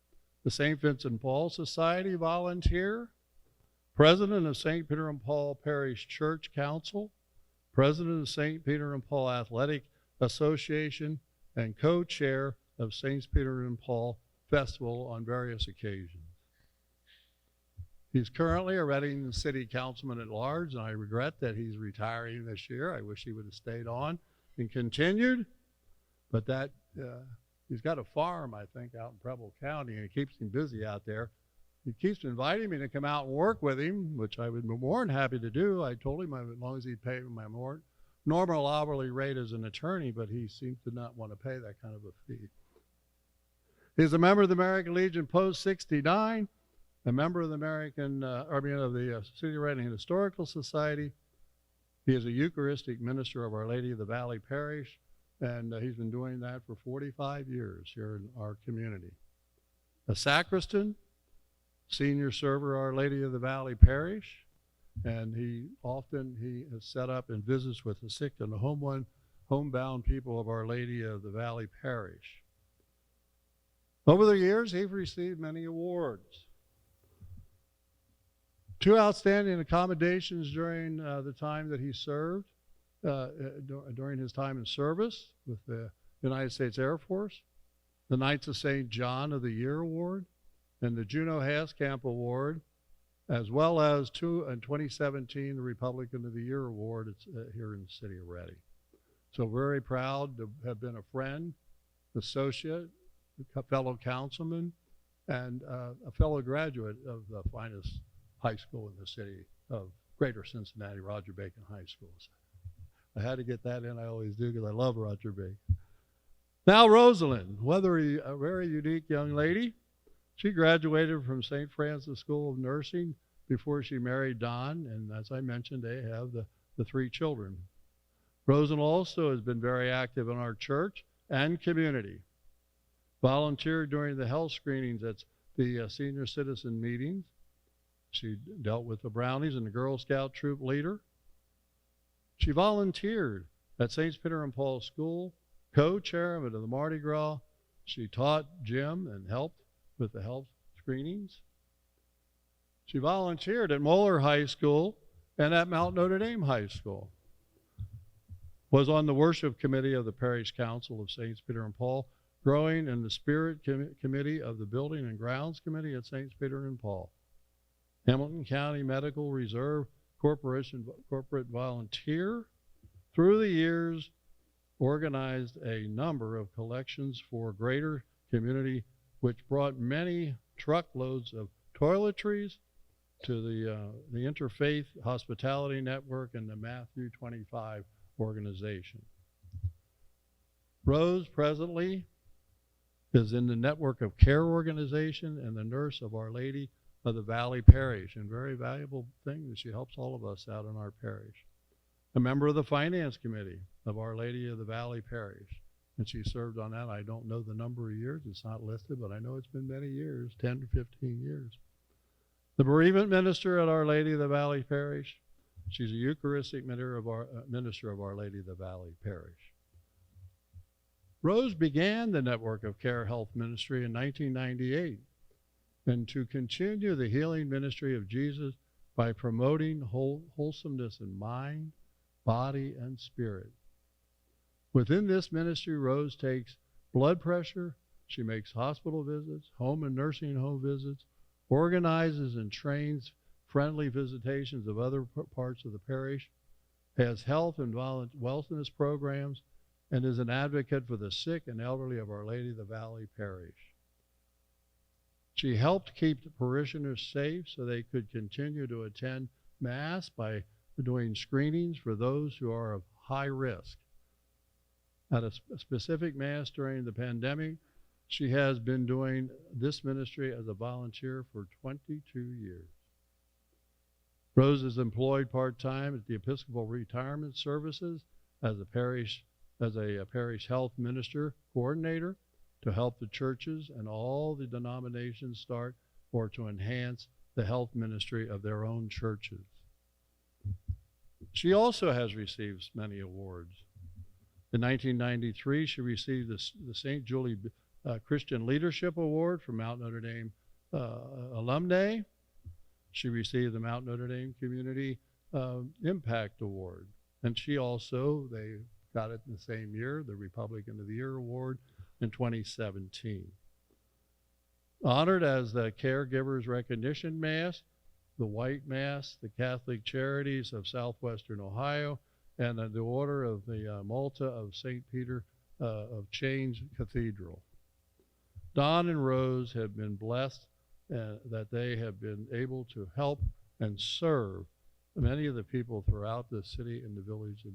the St. Vincent Paul Society volunteer, president of St. Peter and Paul Parish Church Council, president of St. Peter and Paul Athletic Association, and co-chair of St. Peter and Paul Festival on various occasions. He's currently a Reading City Councilman at large, and I regret that he's retiring this year. I wish he would have stayed on and continued, but that he's got a farm, I think, out in Preble County, and it keeps him busy out there. He keeps inviting me to come out and work with him, which I would be more than happy to do. I told him as long as he'd pay my normal hourly rate as an attorney, but he seems to not want to pay that kind of a fee. He's a member of the American Legion Post 69, a member of the City of Reading Historical Society. He is a Eucharistic minister of Our Lady of the Valley Parish, and he's been doing that for 45 years here in our community. A sacristan, senior server, Our Lady of the Valley Parish, and he has set up and visits with the sick and the homebound people of Our Lady of the Valley Parish. Over the years, he's received many awards. 2 outstanding accommodations during the time that he served, during his time in service with the United States Air Force, the Knights of St. John of the Year Award, and the Juno Haskamp Award, as well as in 2017, the Republican of the Year Award here in the city of Reading. So very proud to have been a friend, associate, a fellow councilman, and a fellow graduate of the finest high school in the city of Greater Cincinnati, Roger Bacon High School. I had to get that in, I always do, because I love Roger Bacon. Now Rosalind, a very unique young lady. She graduated from St. Francis School of Nursing before she married Don, and as I mentioned, they have the 3 children. Rosen also has been very active in our church and community. Volunteered during the health screenings at the senior citizen meetings. She dealt with the Brownies and the Girl Scout troop leader. She volunteered at St. Peter and Paul School, co-chairman of the Mardi Gras. She taught gym and helped with the health screenings. She volunteered at Moeller High School and at Mount Notre Dame High School. Was on the worship committee of the Parish Council of St. Peter and Paul, growing in the spirit committee of the Building and Grounds Committee at St. Peter and Paul. Hamilton County Medical Reserve Corporation corporate volunteer. Through the years, organized a number of collections for greater community, which brought many truckloads of toiletries to the Interfaith Hospitality Network and the Matthew 25 organization. Rose presently is in the Network of Care organization and the nurse of Our Lady of the Valley Parish, and very valuable thing that she helps all of us out in our parish. A member of the Finance Committee of Our Lady of the Valley Parish, and she served on that. I don't know the number of years, it's not listed, but I know it's been many years, 10 to 15 years. The bereavement minister at Our Lady of the Valley Parish. She's a Eucharistic minister of Our Lady of the Valley Parish. Rose began the Network of Care Health Ministry in 1998, and to continue the healing ministry of Jesus by promoting wholesomeness in mind, body, and spirit. Within this ministry, Rose takes blood pressure, she makes hospital visits, home and nursing home visits, organizes and trains friendly visitations of other parts of the parish, has health and wellness programs, and is an advocate for the sick and elderly of Our Lady of the Valley Parish. She helped keep the parishioners safe so they could continue to attend Mass by doing screenings for those who are of high risk. At a specific Mass during the pandemic, she has been doing this ministry as a volunteer for 22 years. Rose is employed part-time at the Episcopal Retirement Services as a parish health minister coordinator to help the churches and all the denominations start or to enhance the health ministry of their own churches. She also has received many awards. In 1993, she received the St. Julie Christian Leadership Award from Mount Notre Dame Alumni. She received the Mount Notre Dame Community Impact Award. And she also, they got it in the same year, the Republican of the Year Award in 2017. Honored as the Caregivers Recognition Mass, the White Mass, the Catholic Charities of Southwestern Ohio, and the Order of the Malta of St. Peter of Chains Cathedral. Don and Rose have been blessed that they have been able to help and serve many of the people throughout the city and the village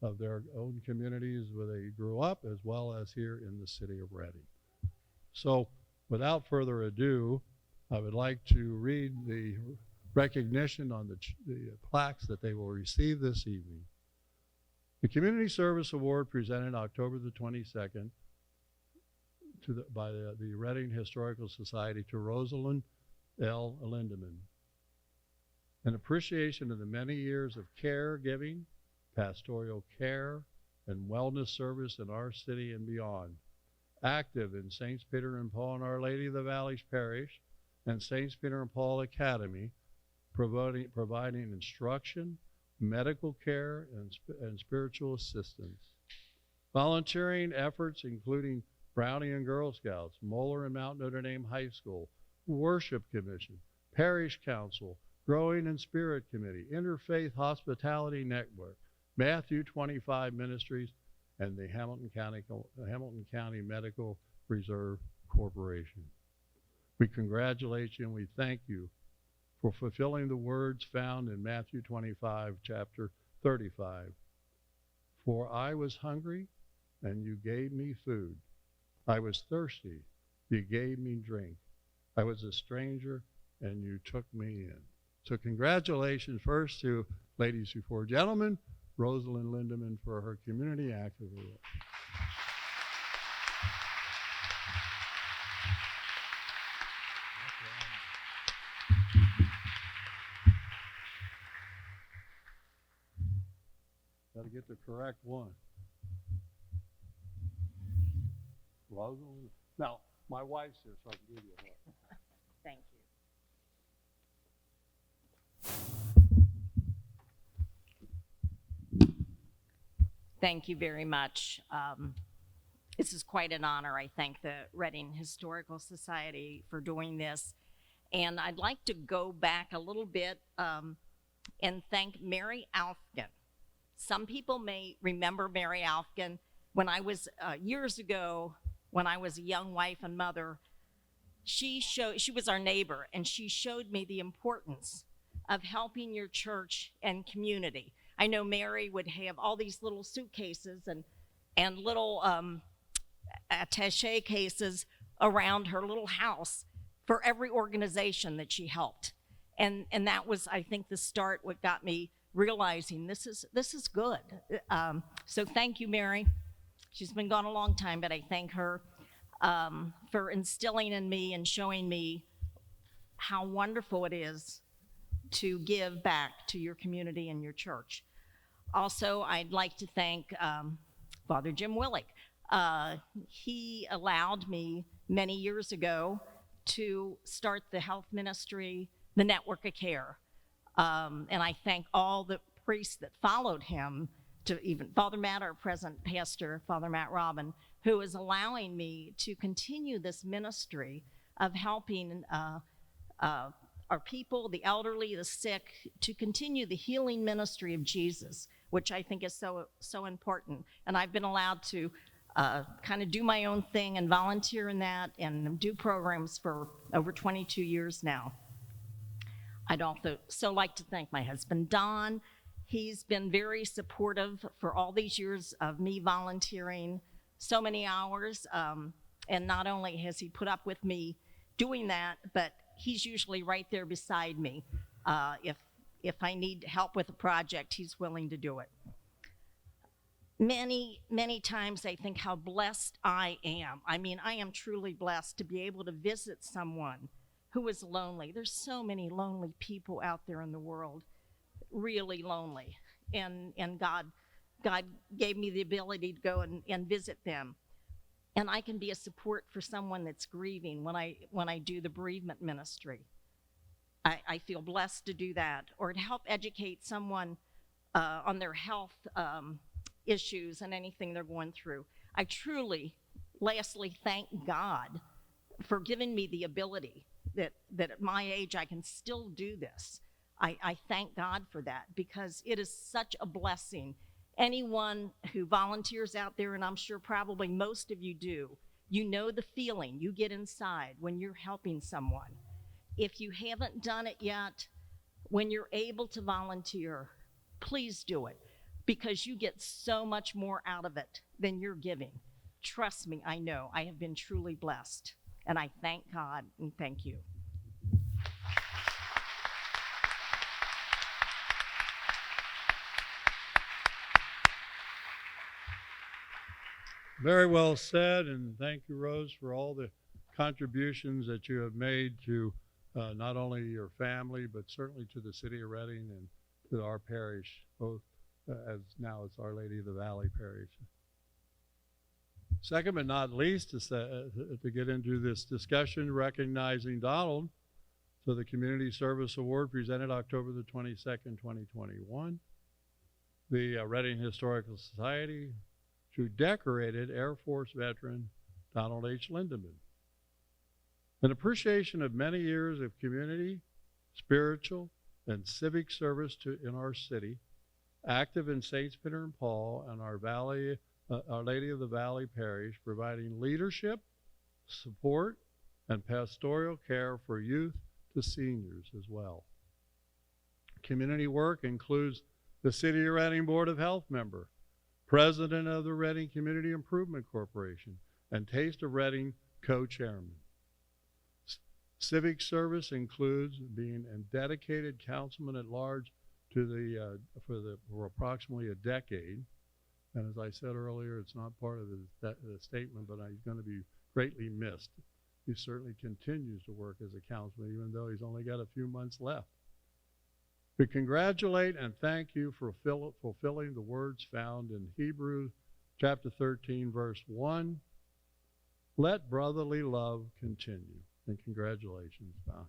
of their own communities where they grew up, as well as here in the city of Reading. So without further ado, I would like to read the recognition on the plaques that they will receive this evening. The Community Service Award presented October the 22nd by the Reading Historical Society to Rosalind L. Lindemann. An appreciation of the many years of caregiving, pastoral care, and wellness service in our city and beyond. Active in St. Peter and Paul and Our Lady of the Valley Parish and St. Peter and Paul Academy, providing instruction, medical care, and spiritual assistance. Volunteering efforts including Brownie and Girl Scouts, Moeller and Mount Notre Dame High School, Worship Commission, Parish Council, Growing in Spirit Committee, Interfaith Hospitality Network, Matthew 25 Ministries, and the Hamilton County Medical Reserve Corporation. We congratulate you and we thank you for fulfilling the words found in Matthew 25, chapter 35. For I was hungry, and you gave me food. I was thirsty, you gave me drink. I was a stranger, and you took me in. So congratulations first to Ladies Before Gentlemen, Rosalind Lindemann for her Community Active Award. Got to get the correct one. Rosalind. Now, my wife's here, so I can give you a hug. Thank you. Thank you very much. This is quite an honor. I thank the Reading Historical Society for doing this. And I'd like to go back a little bit and thank Mary Alfkin. Some people may remember Mary Alfkin. When I was, years ago, when I was a young wife and mother, she was our neighbor, and she showed me the importance of helping your church and community. I know Mary would have all these little suitcases and little attaché cases around her little house for every organization that she helped. And that was, I think, the start, what got me realizing this is good. So thank you, Mary. She's been gone a long time, but I thank her for instilling in me and showing me how wonderful it is to give back to your community and your church. Also, I'd like to thank Father Jim Willick. He allowed me many years ago to start the health ministry, the Network of Care. And I thank all the priests that followed him, to even Father Matt, our present pastor, Father Matt Robin, who is allowing me to continue this ministry of helping our people, the elderly, the sick, to continue the healing ministry of Jesus, which I think is so important. And I've been allowed to kind of do my own thing and volunteer in that and do programs for over 22 years now. I'd also like to thank my husband, Don. He's been very supportive for all these years of me volunteering so many hours. And not only has he put up with me doing that, but he's usually right there beside me. If I need help with a project, he's willing to do it. Many, many times I think how blessed I am. I mean, I am truly blessed to be able to visit someone who is lonely. There's so many lonely people out there in the world, really lonely. And God gave me the ability to go and visit them. And I can be a support for someone that's grieving when I do the bereavement ministry. I feel blessed to do that, or to help educate someone on their health issues and anything they're going through. I truly, lastly, thank God for giving me the ability that at my age I can still do this. I thank God for that, because it is such a blessing. Anyone who volunteers out there, and I'm sure probably most of you do, you know the feeling you get inside when you're helping someone. If you haven't done it yet, when you're able to volunteer, please do it, because you get so much more out of it than you're giving. Trust me, I know. I have been truly blessed, and I thank God and thank you. Very well said, and thank you, Rose, for all the contributions that you have made to not only your family, but certainly to the city of Reading and to our parish, both as now it's Our Lady of the Valley Parish. Second but not least, to get into this discussion, recognizing Donald for the Community Service Award presented October the 22nd, 2021. The Reading Historical Society to decorated Air Force veteran Donald H. Lindemann. An appreciation of many years of community, spiritual, and civic service in our city, active in Saints Peter and Paul and Our Lady of the Valley Parish, providing leadership, support, and pastoral care for youth to seniors as well. Community work includes the City of Reading Board of Health member, President of the Reading Community Improvement Corporation, and Taste of Reading co-chairman. Civic service includes being a dedicated councilman at large for approximately a decade. And as I said earlier, it's not part of the statement, but he's going to be greatly missed. He certainly continues to work as a councilman, even though he's only got a few months left. We congratulate and thank you for fulfilling the words found in Hebrews chapter 13, verse 1. Let brotherly love continue. And congratulations, Don.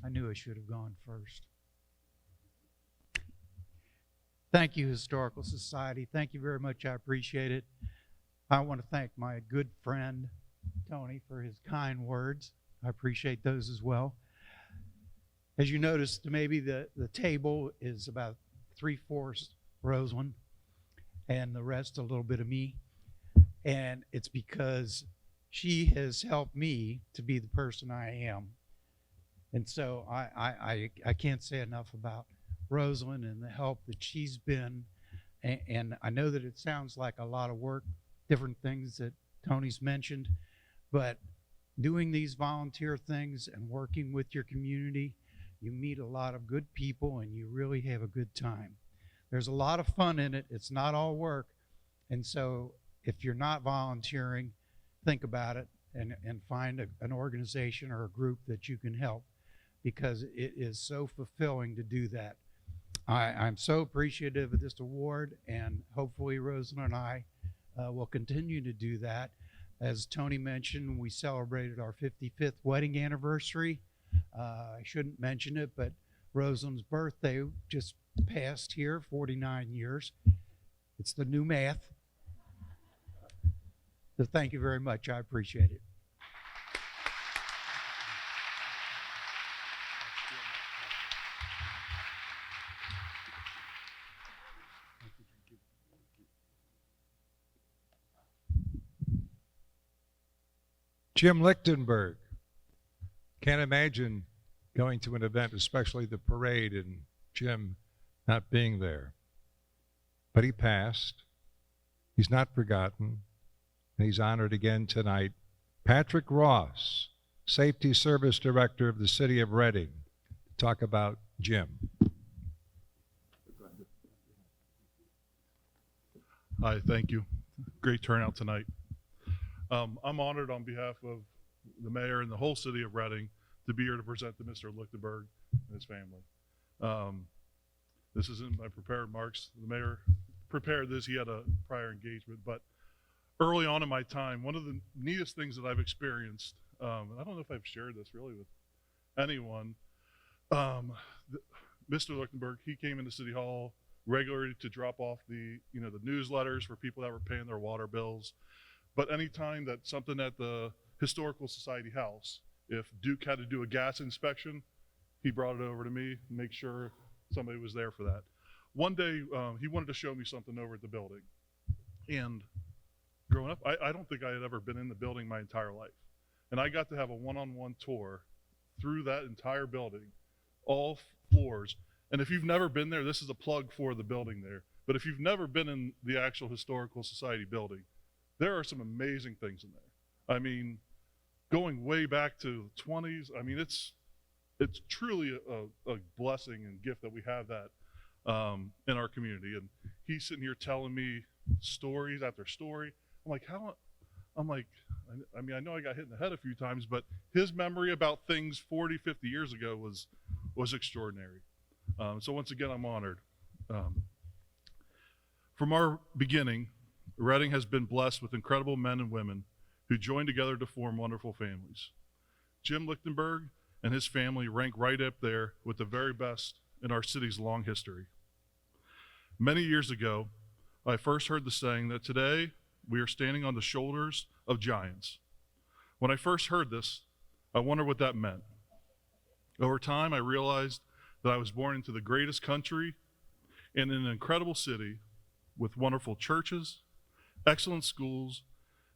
I knew I should have gone first. Thank you, Historical Society. Thank you very much. I appreciate it. I want to thank my good friend, Tony, for his kind words. I appreciate those as well. As you noticed, maybe the table is about 3/4 Roseland and the rest a little bit of me. And it's because she has helped me to be the person I am. And so I can't say enough about Roseland and the help that she's been. And I know that it sounds like a lot of work, different things that Tony's mentioned, but doing these volunteer things and working with your community, you meet a lot of good people and you really have a good time. There's a lot of fun in it. It's not all work. And so if you're not volunteering, think about it and find an organization or a group that you can help, because it is so fulfilling to do that. I'm so appreciative of this award, and hopefully Roseland and I will continue to do that. As Tony mentioned, we celebrated our 55th wedding anniversary. I shouldn't mention it, but Roseland's birthday just passed here, 49 years. It's the new math. So thank you very much. I appreciate it. Jim Lichtenberg. Can't imagine going to an event, especially the parade, and Jim not being there. But he passed. He's not forgotten. And he's honored again tonight. Patrick Ross, Safety Service Director of the City of Reading, to talk about Jim. Hi, thank you. Great turnout tonight. I'm honored on behalf of the mayor and the whole city of Reading to be here to present to Mr. Lichtenberg and his family. This isn't my prepared remarks. The mayor prepared this. He had a prior engagement, but early on in my time, one of the neatest things that I've experienced, and I don't know if I've shared this really with anyone, Mr. Lichtenberg, he came into City Hall regularly to drop off the newsletters for people that were paying their water bills. But anytime that something at the Historical Society house, if Duke had to do a gas inspection, he brought it over to me and make sure somebody was there for that. One day, he wanted to show me something over at the building. And growing up, I don't think I had ever been in the building my entire life. And I got to have a one-on-one tour through that entire building, all floors. And if you've never been there, this is a plug for the building there. But if you've never been in the actual Historical Society building, there are some amazing things in there. I mean, going way back to the 20s, I mean, it's truly a blessing and gift that we have that in our community. And he's sitting here telling me stories after story. I'm like, I mean, I know I got hit in the head a few times, but his memory about things 40, 50 years ago was extraordinary. So once again, I'm honored. From our beginning, Reading has been blessed with incredible men and women who join together to form wonderful families. Jim Lichtenberg and his family rank right up there with the very best in our city's long history. Many years ago, I first heard the saying that today we are standing on the shoulders of giants. When I first heard this, I wondered what that meant. Over time, I realized that I was born into the greatest country and in an incredible city with wonderful churches, excellent schools,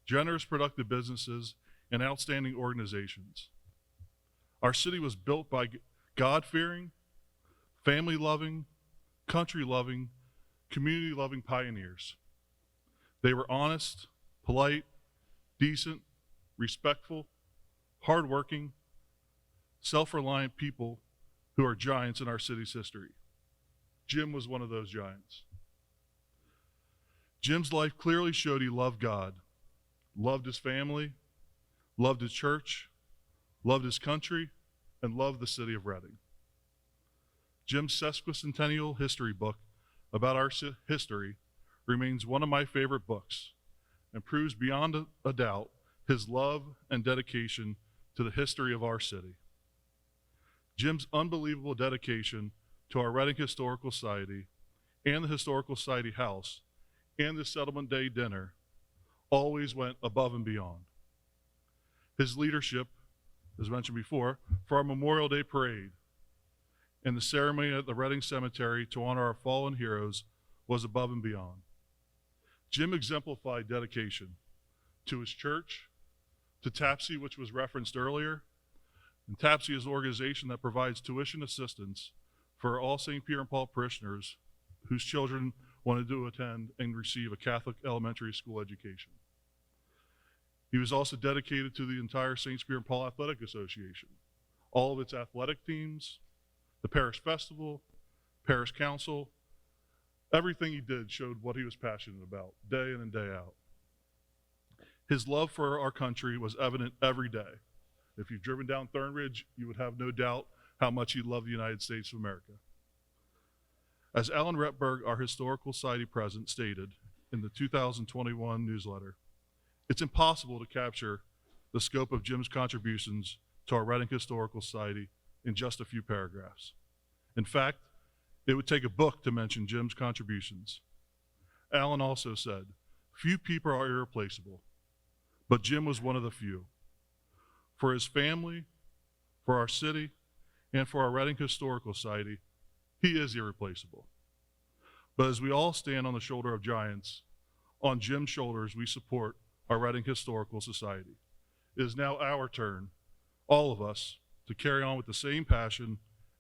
generous, productive businesses, and outstanding organizations. Our city was built by God-fearing, family-loving, country-loving, community-loving pioneers. They were honest, polite, decent, respectful, hardworking, self-reliant people who are giants in our city's history. Jim was one of those giants. Jim's life clearly showed he loved God, loved his family, loved his church, loved his country, and loved the city of Reading. Jim's sesquicentennial history book about our history remains one of my favorite books and proves beyond a doubt his love and dedication to the history of our city. Jim's unbelievable dedication to our Reading Historical Society and the Historical Society House and the Settlement Day dinner always went above and beyond. His leadership, as mentioned before, for our Memorial Day parade and the ceremony at the Reading Cemetery to honor our fallen heroes was above and beyond. Jim exemplified dedication to his church, to TAPSI, which was referenced earlier. And TAPSI is an organization that provides tuition assistance for all St. Peter and Paul parishioners whose children wanted to attend and receive a Catholic elementary school education. He was also dedicated to the entire St. Peter and Paul Athletic Association, all of its athletic teams, the parish festival, parish council. Everything he did showed what he was passionate about, day in and day out. His love for our country was evident every day. If you've driven down Thornridge, you would have no doubt how much he loved the United States of America. As Alan Retberg, our Historical Society president, stated in the 2021 newsletter, it's impossible to capture the scope of Jim's contributions to our Reading Historical Society in just a few paragraphs. In fact, it would take a book to mention Jim's contributions. Alan also said, few people are irreplaceable, but Jim was one of the few. For his family, for our city, and for our Reading Historical Society, he is irreplaceable. But as we all stand on the shoulder of giants, on Jim's shoulders we support our Reading Historical Society. It is now our turn, all of us, to carry on with the same passion,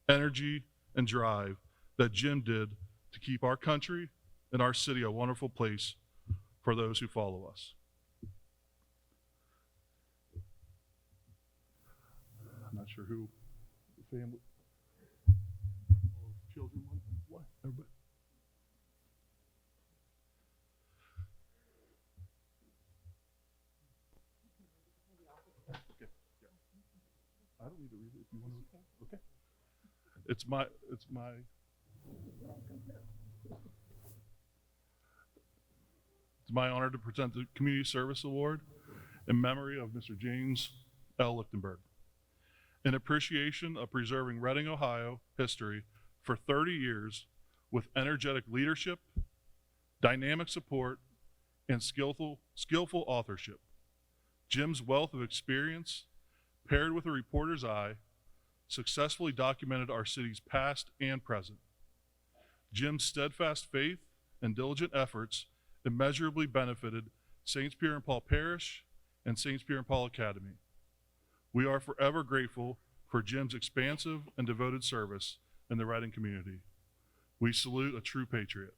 energy, and drive that Jim did to keep our country and our city a wonderful place for those who follow us. I'm not sure who the family, children, what? Everybody. Okay. Yeah. I don't need to read it if you want to. Okay. It's my honor to present the Community Service Award in memory of Mr. James L. Lichtenberg, in appreciation of preserving Reading, Ohio history for 30 years with energetic leadership, dynamic support, and skillful authorship. Jim's wealth of experience, paired with a reporter's eye, successfully documented our city's past and present. Jim's steadfast faith and diligent efforts immeasurably benefited St. Peter and Paul Parish and St. Peter and Paul Academy. We are forever grateful for Jim's expansive and devoted service in the Reading community. We salute a true patriot.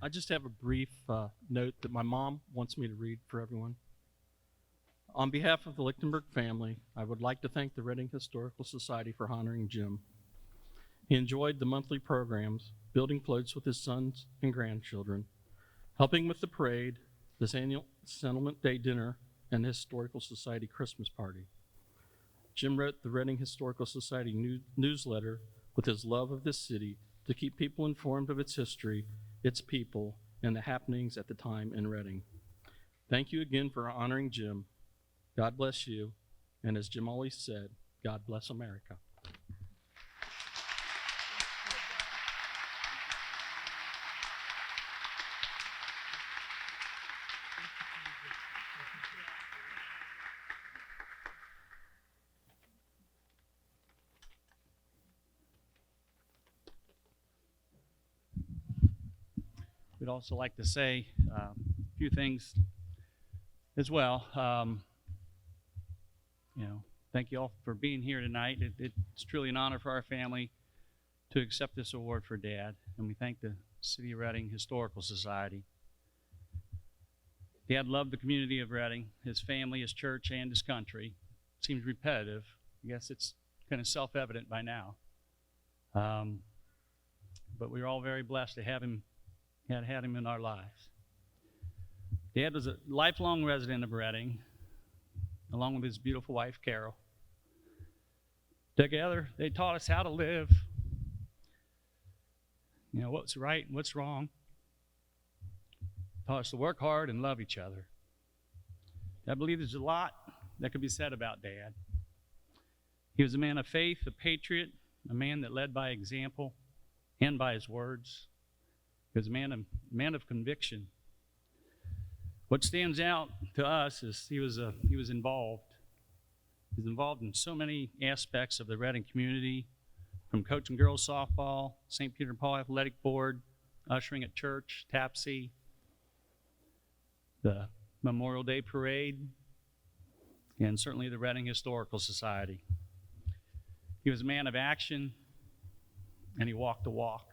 I just have a brief note that my mom wants me to read for everyone. On behalf of the Lichtenberg family, I would like to thank the Reading Historical Society for honoring Jim. He enjoyed the monthly programs, building floats with his sons and grandchildren, helping with the parade, this annual Settlement Day dinner, and the Historical Society Christmas party. Jim wrote the Reading Historical Society newsletter with his love of this city to keep people informed of its history, its people, and the happenings at the time in Reading. Thank you again for honoring Jim. God bless you, and as Jim always said, God bless America. we'd also like to say a few things as well. Thank you all for being here tonight. It's truly an honor for our family to accept this award for Dad, and we thank the City of Reading Historical Society. Dad loved the community of Reading, his family, his church, and his country. Seems repetitive. I guess it's kind of self-evident by now. But we were all very blessed to have him, had him in our lives. Dad was a lifelong resident of Reading, along with his beautiful wife, Carol. Together, they taught us how to live, what's right and what's wrong. Taught us to work hard and love each other. I believe there's a lot that could be said about Dad. He was a man of faith, a patriot, a man that led by example and by his words. He was a man of conviction. What stands out to us is he was involved. He was involved in so many aspects of the Reading community, from coaching girls softball, St. Peter and Paul Athletic Board, ushering at church, TAPSY, the Memorial Day Parade, and certainly the Reading Historical Society. He was a man of action, and he walked the walk.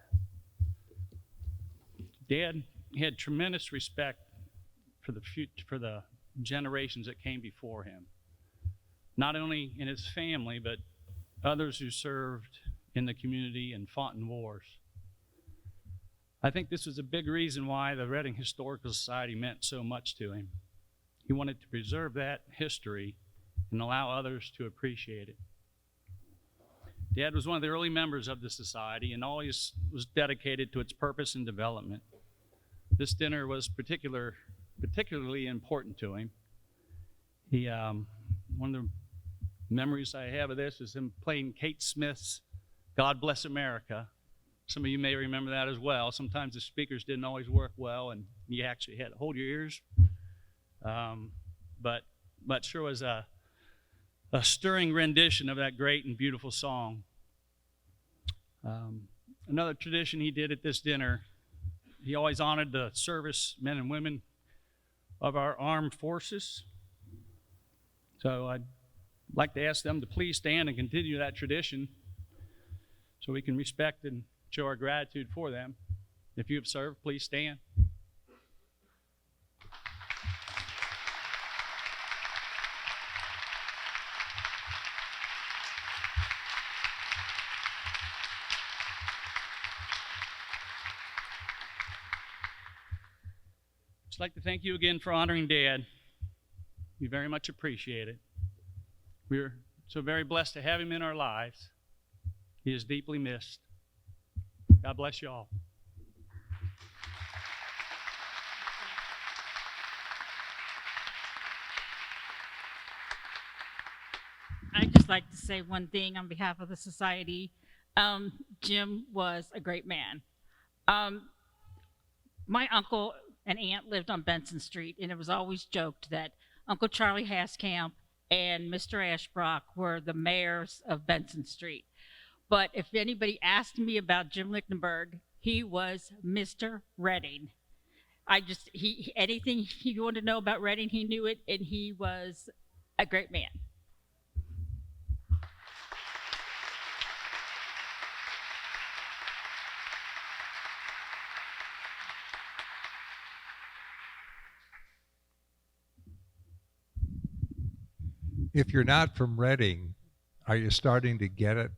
Dad had tremendous respect for the generations that came before him, not only in his family, but others who served in the community and fought in wars. I think this was a big reason why the Reading Historical Society meant so much to him. He wanted to preserve that history and allow others to appreciate it. Dad was one of the early members of the society and always was dedicated to its purpose and development. This dinner was particularly important to him. One of the memories I have of this is him playing Kate Smith's God Bless America. Some of you may remember that as well. Sometimes the speakers didn't always work well, and you actually had to hold your ears. But sure was a stirring rendition of that great and beautiful song. Another tradition he did at this dinner, he always honored the service men and women of our armed forces. So I'd like to ask them to please stand and continue that tradition so we can respect and show our gratitude for them. If you have served, please stand. I'd like to thank you again for honoring Dad. We very much appreciate it. We're so very blessed to have him in our lives. He is deeply missed. God bless you all. I'd just like to say one thing on behalf of the society. Jim was a great man. My uncle and aunt lived on Benson Street, and it was always joked that Uncle Charlie Haskamp and Mr. Ashbrook were the mayors of Benson Street. But if anybody asked me about Jim Lichtenberg, he was Mr. Reading. Anything he wanted to know about Reading, he knew it, and he was a great man. If you're not from Reading, are you starting to get it?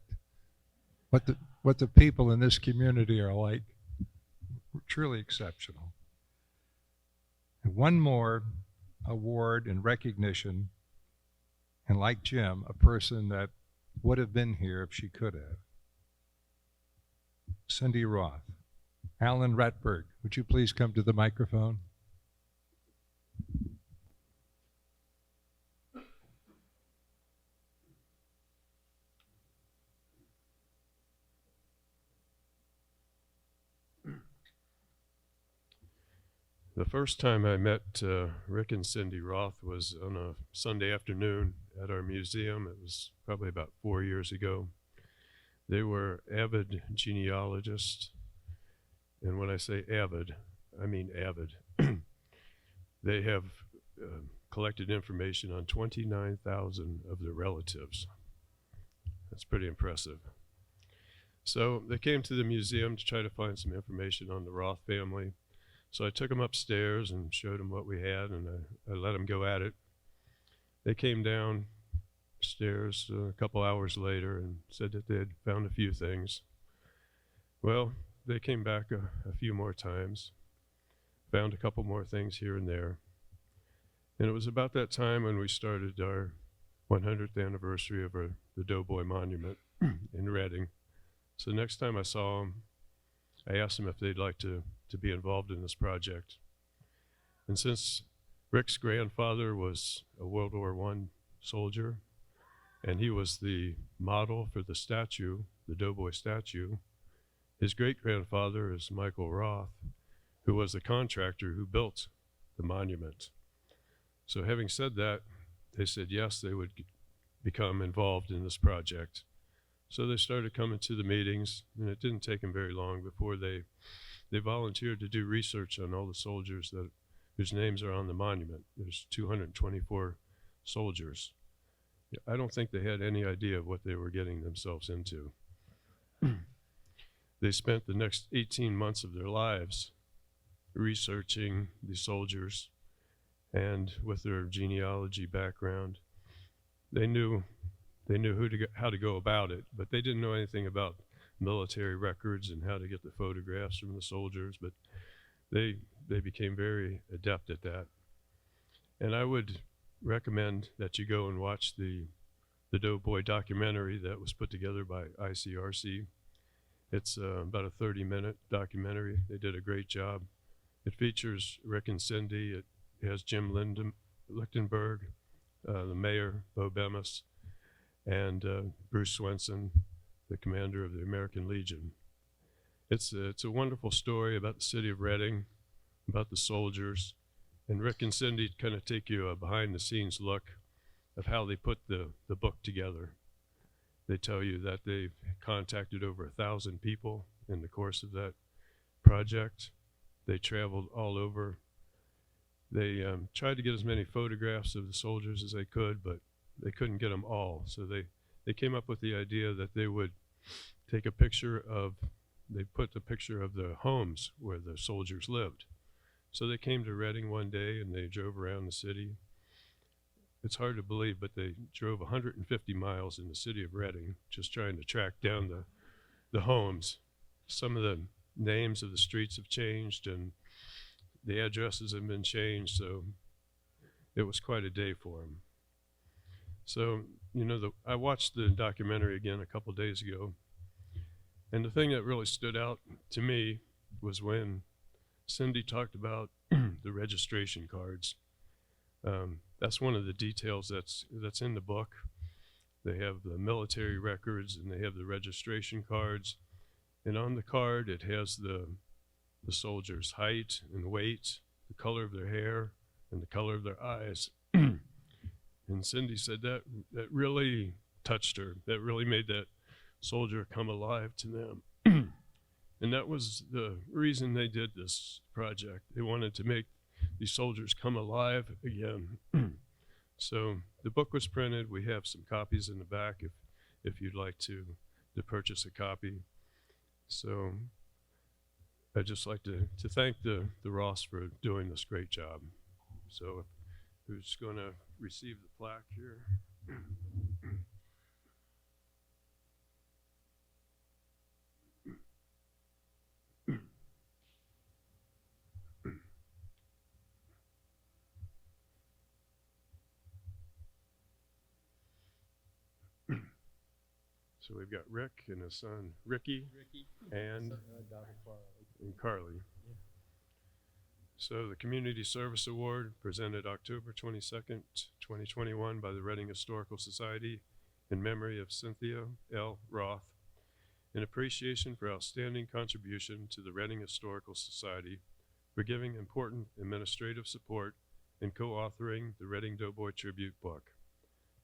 What the people in this community are like? Truly exceptional. And one more award and recognition, and like Jim, a person that would have been here if she could have. Cindy Roth. Alan Retberg, would you please come to the microphone? The first time I met Rick and Cindy Roth was on a Sunday afternoon at our museum. It was probably about 4 years ago. They were avid genealogists, and when I say avid, I mean avid. They have collected information on 29,000 of their relatives. That's pretty impressive. So they came to the museum to try to find some information on the Roth family. So I took them upstairs and showed them what we had, and I let them go at it. They came downstairs a couple hours later and said that they had found a few things. Well, they came back a few more times, found a couple more things here and there. And it was about that time when we started our 100th anniversary of the Doughboy Monument in Reading. So next time I saw them, I asked them if they'd like to be involved in this project. And since Rick's grandfather was a World War I soldier, and he was the model for the statue, the Doughboy statue, his great-grandfather is Michael Roth, who was the contractor who built the monument. So having said that, they said yes, they would become involved in this project. So they started coming to the meetings, and it didn't take them very long before they volunteered to do research on all the soldiers whose names are on the monument. There's 224 soldiers. I don't think they had any idea of what they were getting themselves into. They spent the next 18 months of their lives researching the soldiers, and with their genealogy background, they knew how to go about it, but they didn't know anything about military records and how to get the photographs from the soldiers, but they became very adept at that. And I would recommend that you go and watch the Doughboy documentary that was put together by ICRC. It's about a 30-minute documentary. They did a great job. It features Rick and Cindy. It has Jim Lichtenberg, the mayor, Bo Bemis, and Bruce Swenson, the commander of the American Legion. It's a wonderful story about the city of Reading, about the soldiers, and Rick and Cindy kind of take you a behind-the-scenes look of how they put the book together. They tell you that they've contacted over 1,000 people in the course of that project. They traveled all over. They tried to get as many photographs of the soldiers as they could, but they couldn't get them all. So they came up with the idea that they would take a picture of, they put the picture of the homes where the soldiers lived. So they came to Reading one day and they drove around the city. It's hard to believe, but they drove 150 miles in the city of Reading just trying to track down the homes. Some of the names of the streets have changed and the addresses have been changed, so it was quite a day for them. So, you know, I watched the documentary again a couple days ago, and the thing that really stood out to me was when Cindy talked about the registration cards. That's one of the details that's in the book. They have the military records and they have the registration cards, and on the card it has the soldiers' height and weight, the color of their hair, and the color of their eyes. And Cindy said that really touched her. That really made that soldier come alive to them. And that was the reason they did this project. They wanted to make these soldiers come alive again. So the book was printed. We have some copies in the back if you'd like to purchase a copy. So I'd just like to thank the Ross for doing this great job. So who's going to receive the plaque here? So we've got Rick and his son Ricky. And Carly. Yeah. So the Community Service Award presented October 22nd, 2021 by the Reading Historical Society in memory of Cynthia L. Roth, in appreciation for outstanding contribution to the Reading Historical Society for giving important administrative support in co-authoring the Reading Doughboy Tribute book.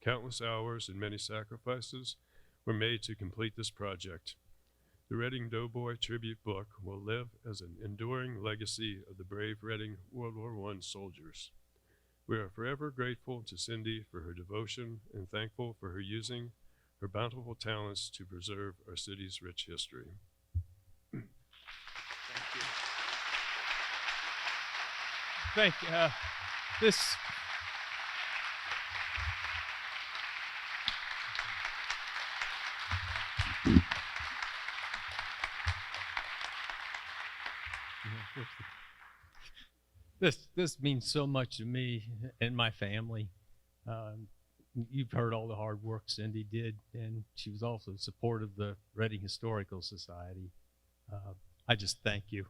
Countless hours and many sacrifices were made to complete this project. The Reading Doughboy tribute book will live as an enduring legacy of the brave Reading World War I soldiers. We are forever grateful to Cindy for her devotion and thankful for her using her bountiful talents to preserve our city's rich history. Thank you. This this means so much to me and my family. You've heard all the hard work Cindy did, and she was also supportive of the Reading Historical Society. I just thank you.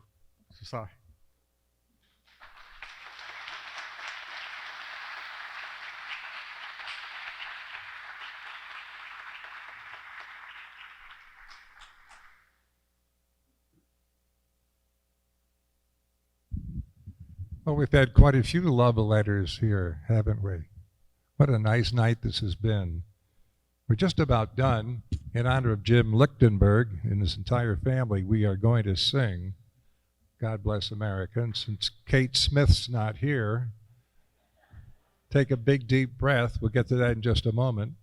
Sorry. Well, we've had quite a few love letters here, haven't we? What a nice night this has been. We're just about done. In honor of Jim Lichtenberg and his entire family, we are going to sing God Bless America. And since Kate Smith's not here, take a big, deep breath. We'll get to that in just a moment.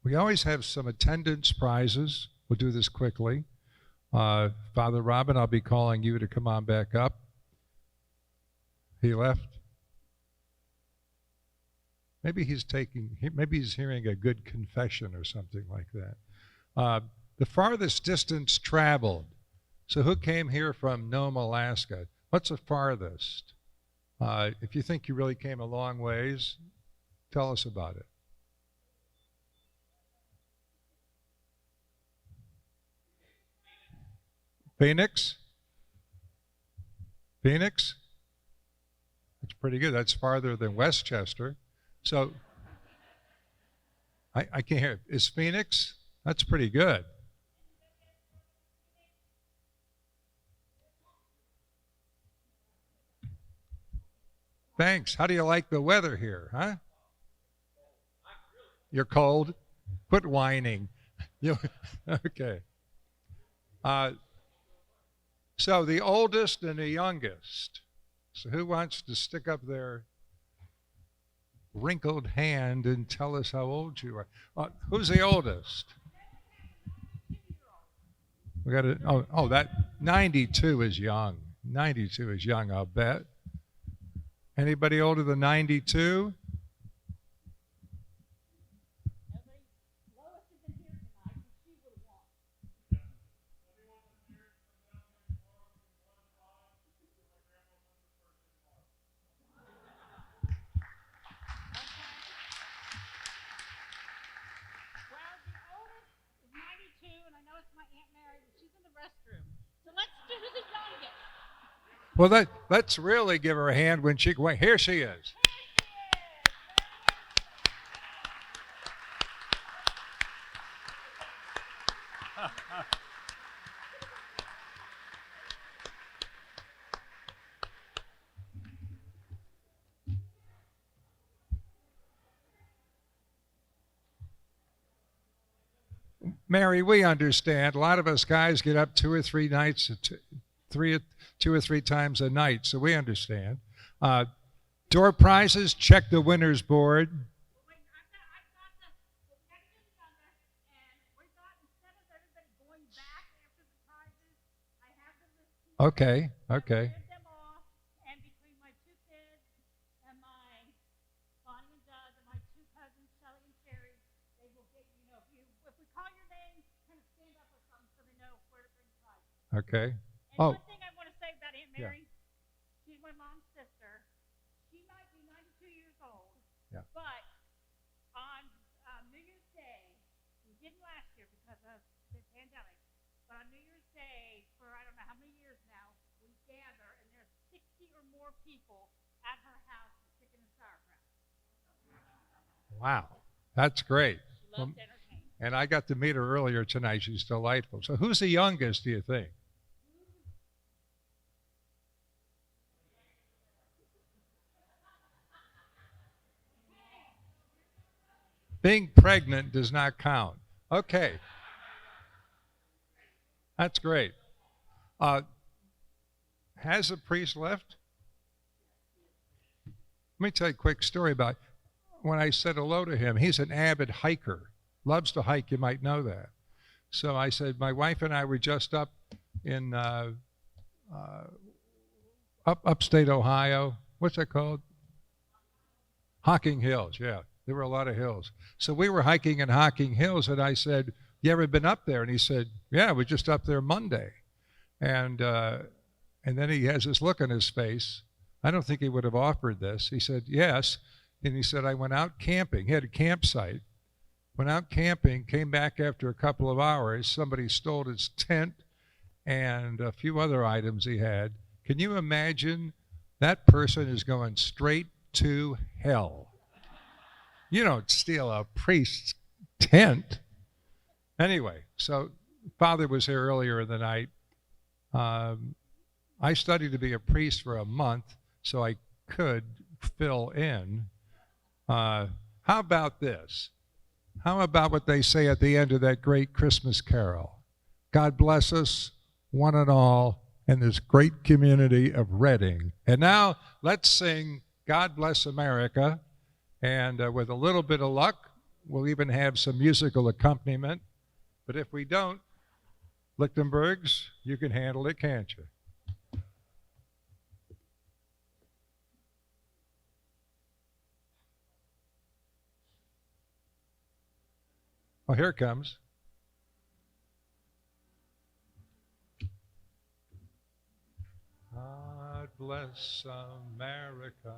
We always have some attendance prizes. We'll do this quickly. Father Robin, I'll be calling you to come on back up. He left. Maybe he's hearing a good confession or something like that. The farthest distance traveled. So who came here from Nome, Alaska? What's the farthest? If you think you really came a long ways, tell us about it. Phoenix? Phoenix? That's pretty good. That's farther than Westchester. So, I can't hear. Is Phoenix? That's pretty good. Thanks. How do you like the weather here, huh? You're cold? Quit whining. Okay. So the oldest and the youngest. So who wants to stick up their wrinkled hand and tell us how old you are? Who's the oldest? We got to. Oh, that 92 is young. 92 is young, I'll bet. Anybody older than 92? Well, let's really give her a hand when she. Wait, here she is. Mary, we understand. A lot of us guys get up two or three times a night, so we understand. Door prizes, check the winner's board. Okay. Okay. And one thing I want to say about Aunt Mary, she's my mom's sister. She might be 92 years old, but on New Year's Day, we didn't last year because of the pandemic, but on New Year's Day, for I don't know how many years now, we gather, and there's 60 or more people at her house for chicken and sauerkraut. Wow, that's great. She loves to entertain. And I got to meet her earlier tonight. She's delightful. So who's the youngest, do you think? Being pregnant does not count. Okay. That's great. Has the priest left? Let me tell you a quick story about when I said hello to him. He's an avid hiker, loves to hike. You might know that. So I said, my wife and I were just up in upstate Ohio. What's that called? Hocking Hills, yeah. There were a lot of hills. So we were hiking in Hocking Hills, and I said, you ever been up there? And he said, yeah, we're just up there Monday. And then he has this look on his face. I don't think he would have offered this. He said, yes. And he said, I went out camping. He had a campsite. Went out camping, came back after a couple of hours. Somebody stole his tent and a few other items he had. Can you imagine? That person is going straight to hell. You don't steal a priest's tent. Anyway, so Father was here earlier in the night. I studied to be a priest for a month, so I could fill in. How about this? How about what they say at the end of that great Christmas carol? God bless us, one and all, in this great community of Reading. And now let's sing God Bless America. And with a little bit of luck, we'll even have some musical accompaniment. But if we don't, Lichtenbergs, you can handle it, can't you? Oh, here it comes. God bless America,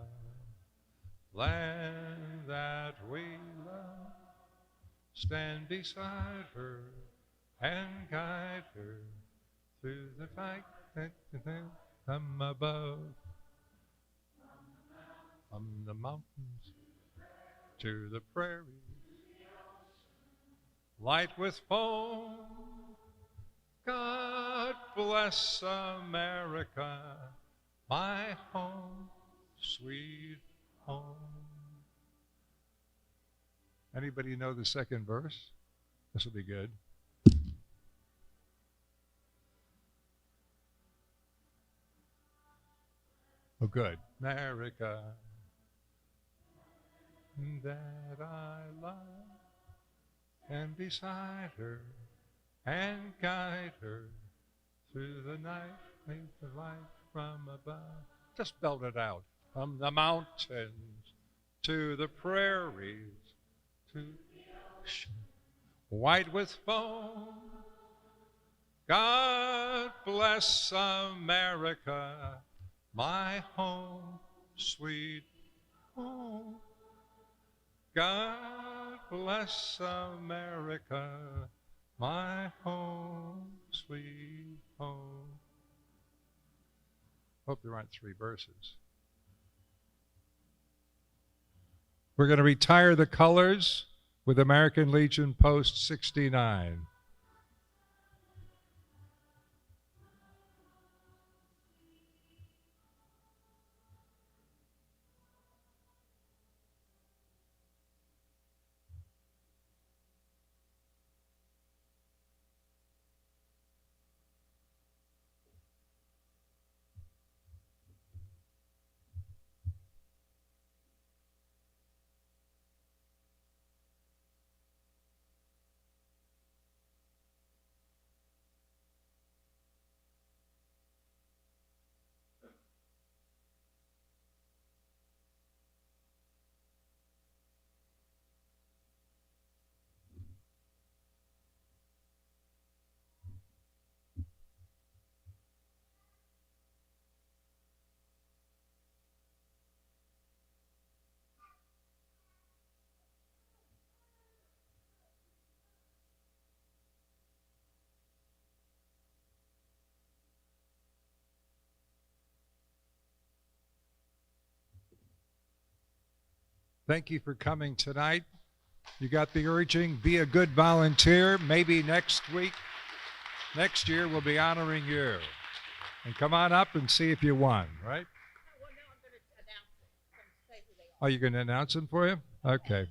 land that we love. Stand beside her and guide her through the fight from above. From the mountains to the prairies, light with foam. God bless America, my home, sweet home. Anybody know the second verse? This will be good. Oh, good. America, that I love, and beside her, and guide her through the night, make the light from above. Just belt it out. From the mountains to the prairies, to the ocean, white with foam. God bless America, my home, sweet home. God bless America, my home, sweet home. Hope there aren't three verses. We're going to retire the colors with American Legion Post 69. Thank you for coming tonight. You got the urging, be a good volunteer. Maybe next year, we'll be honoring you. And come on up and see if you won, right? Oh, you're going to announce them for you? Okay.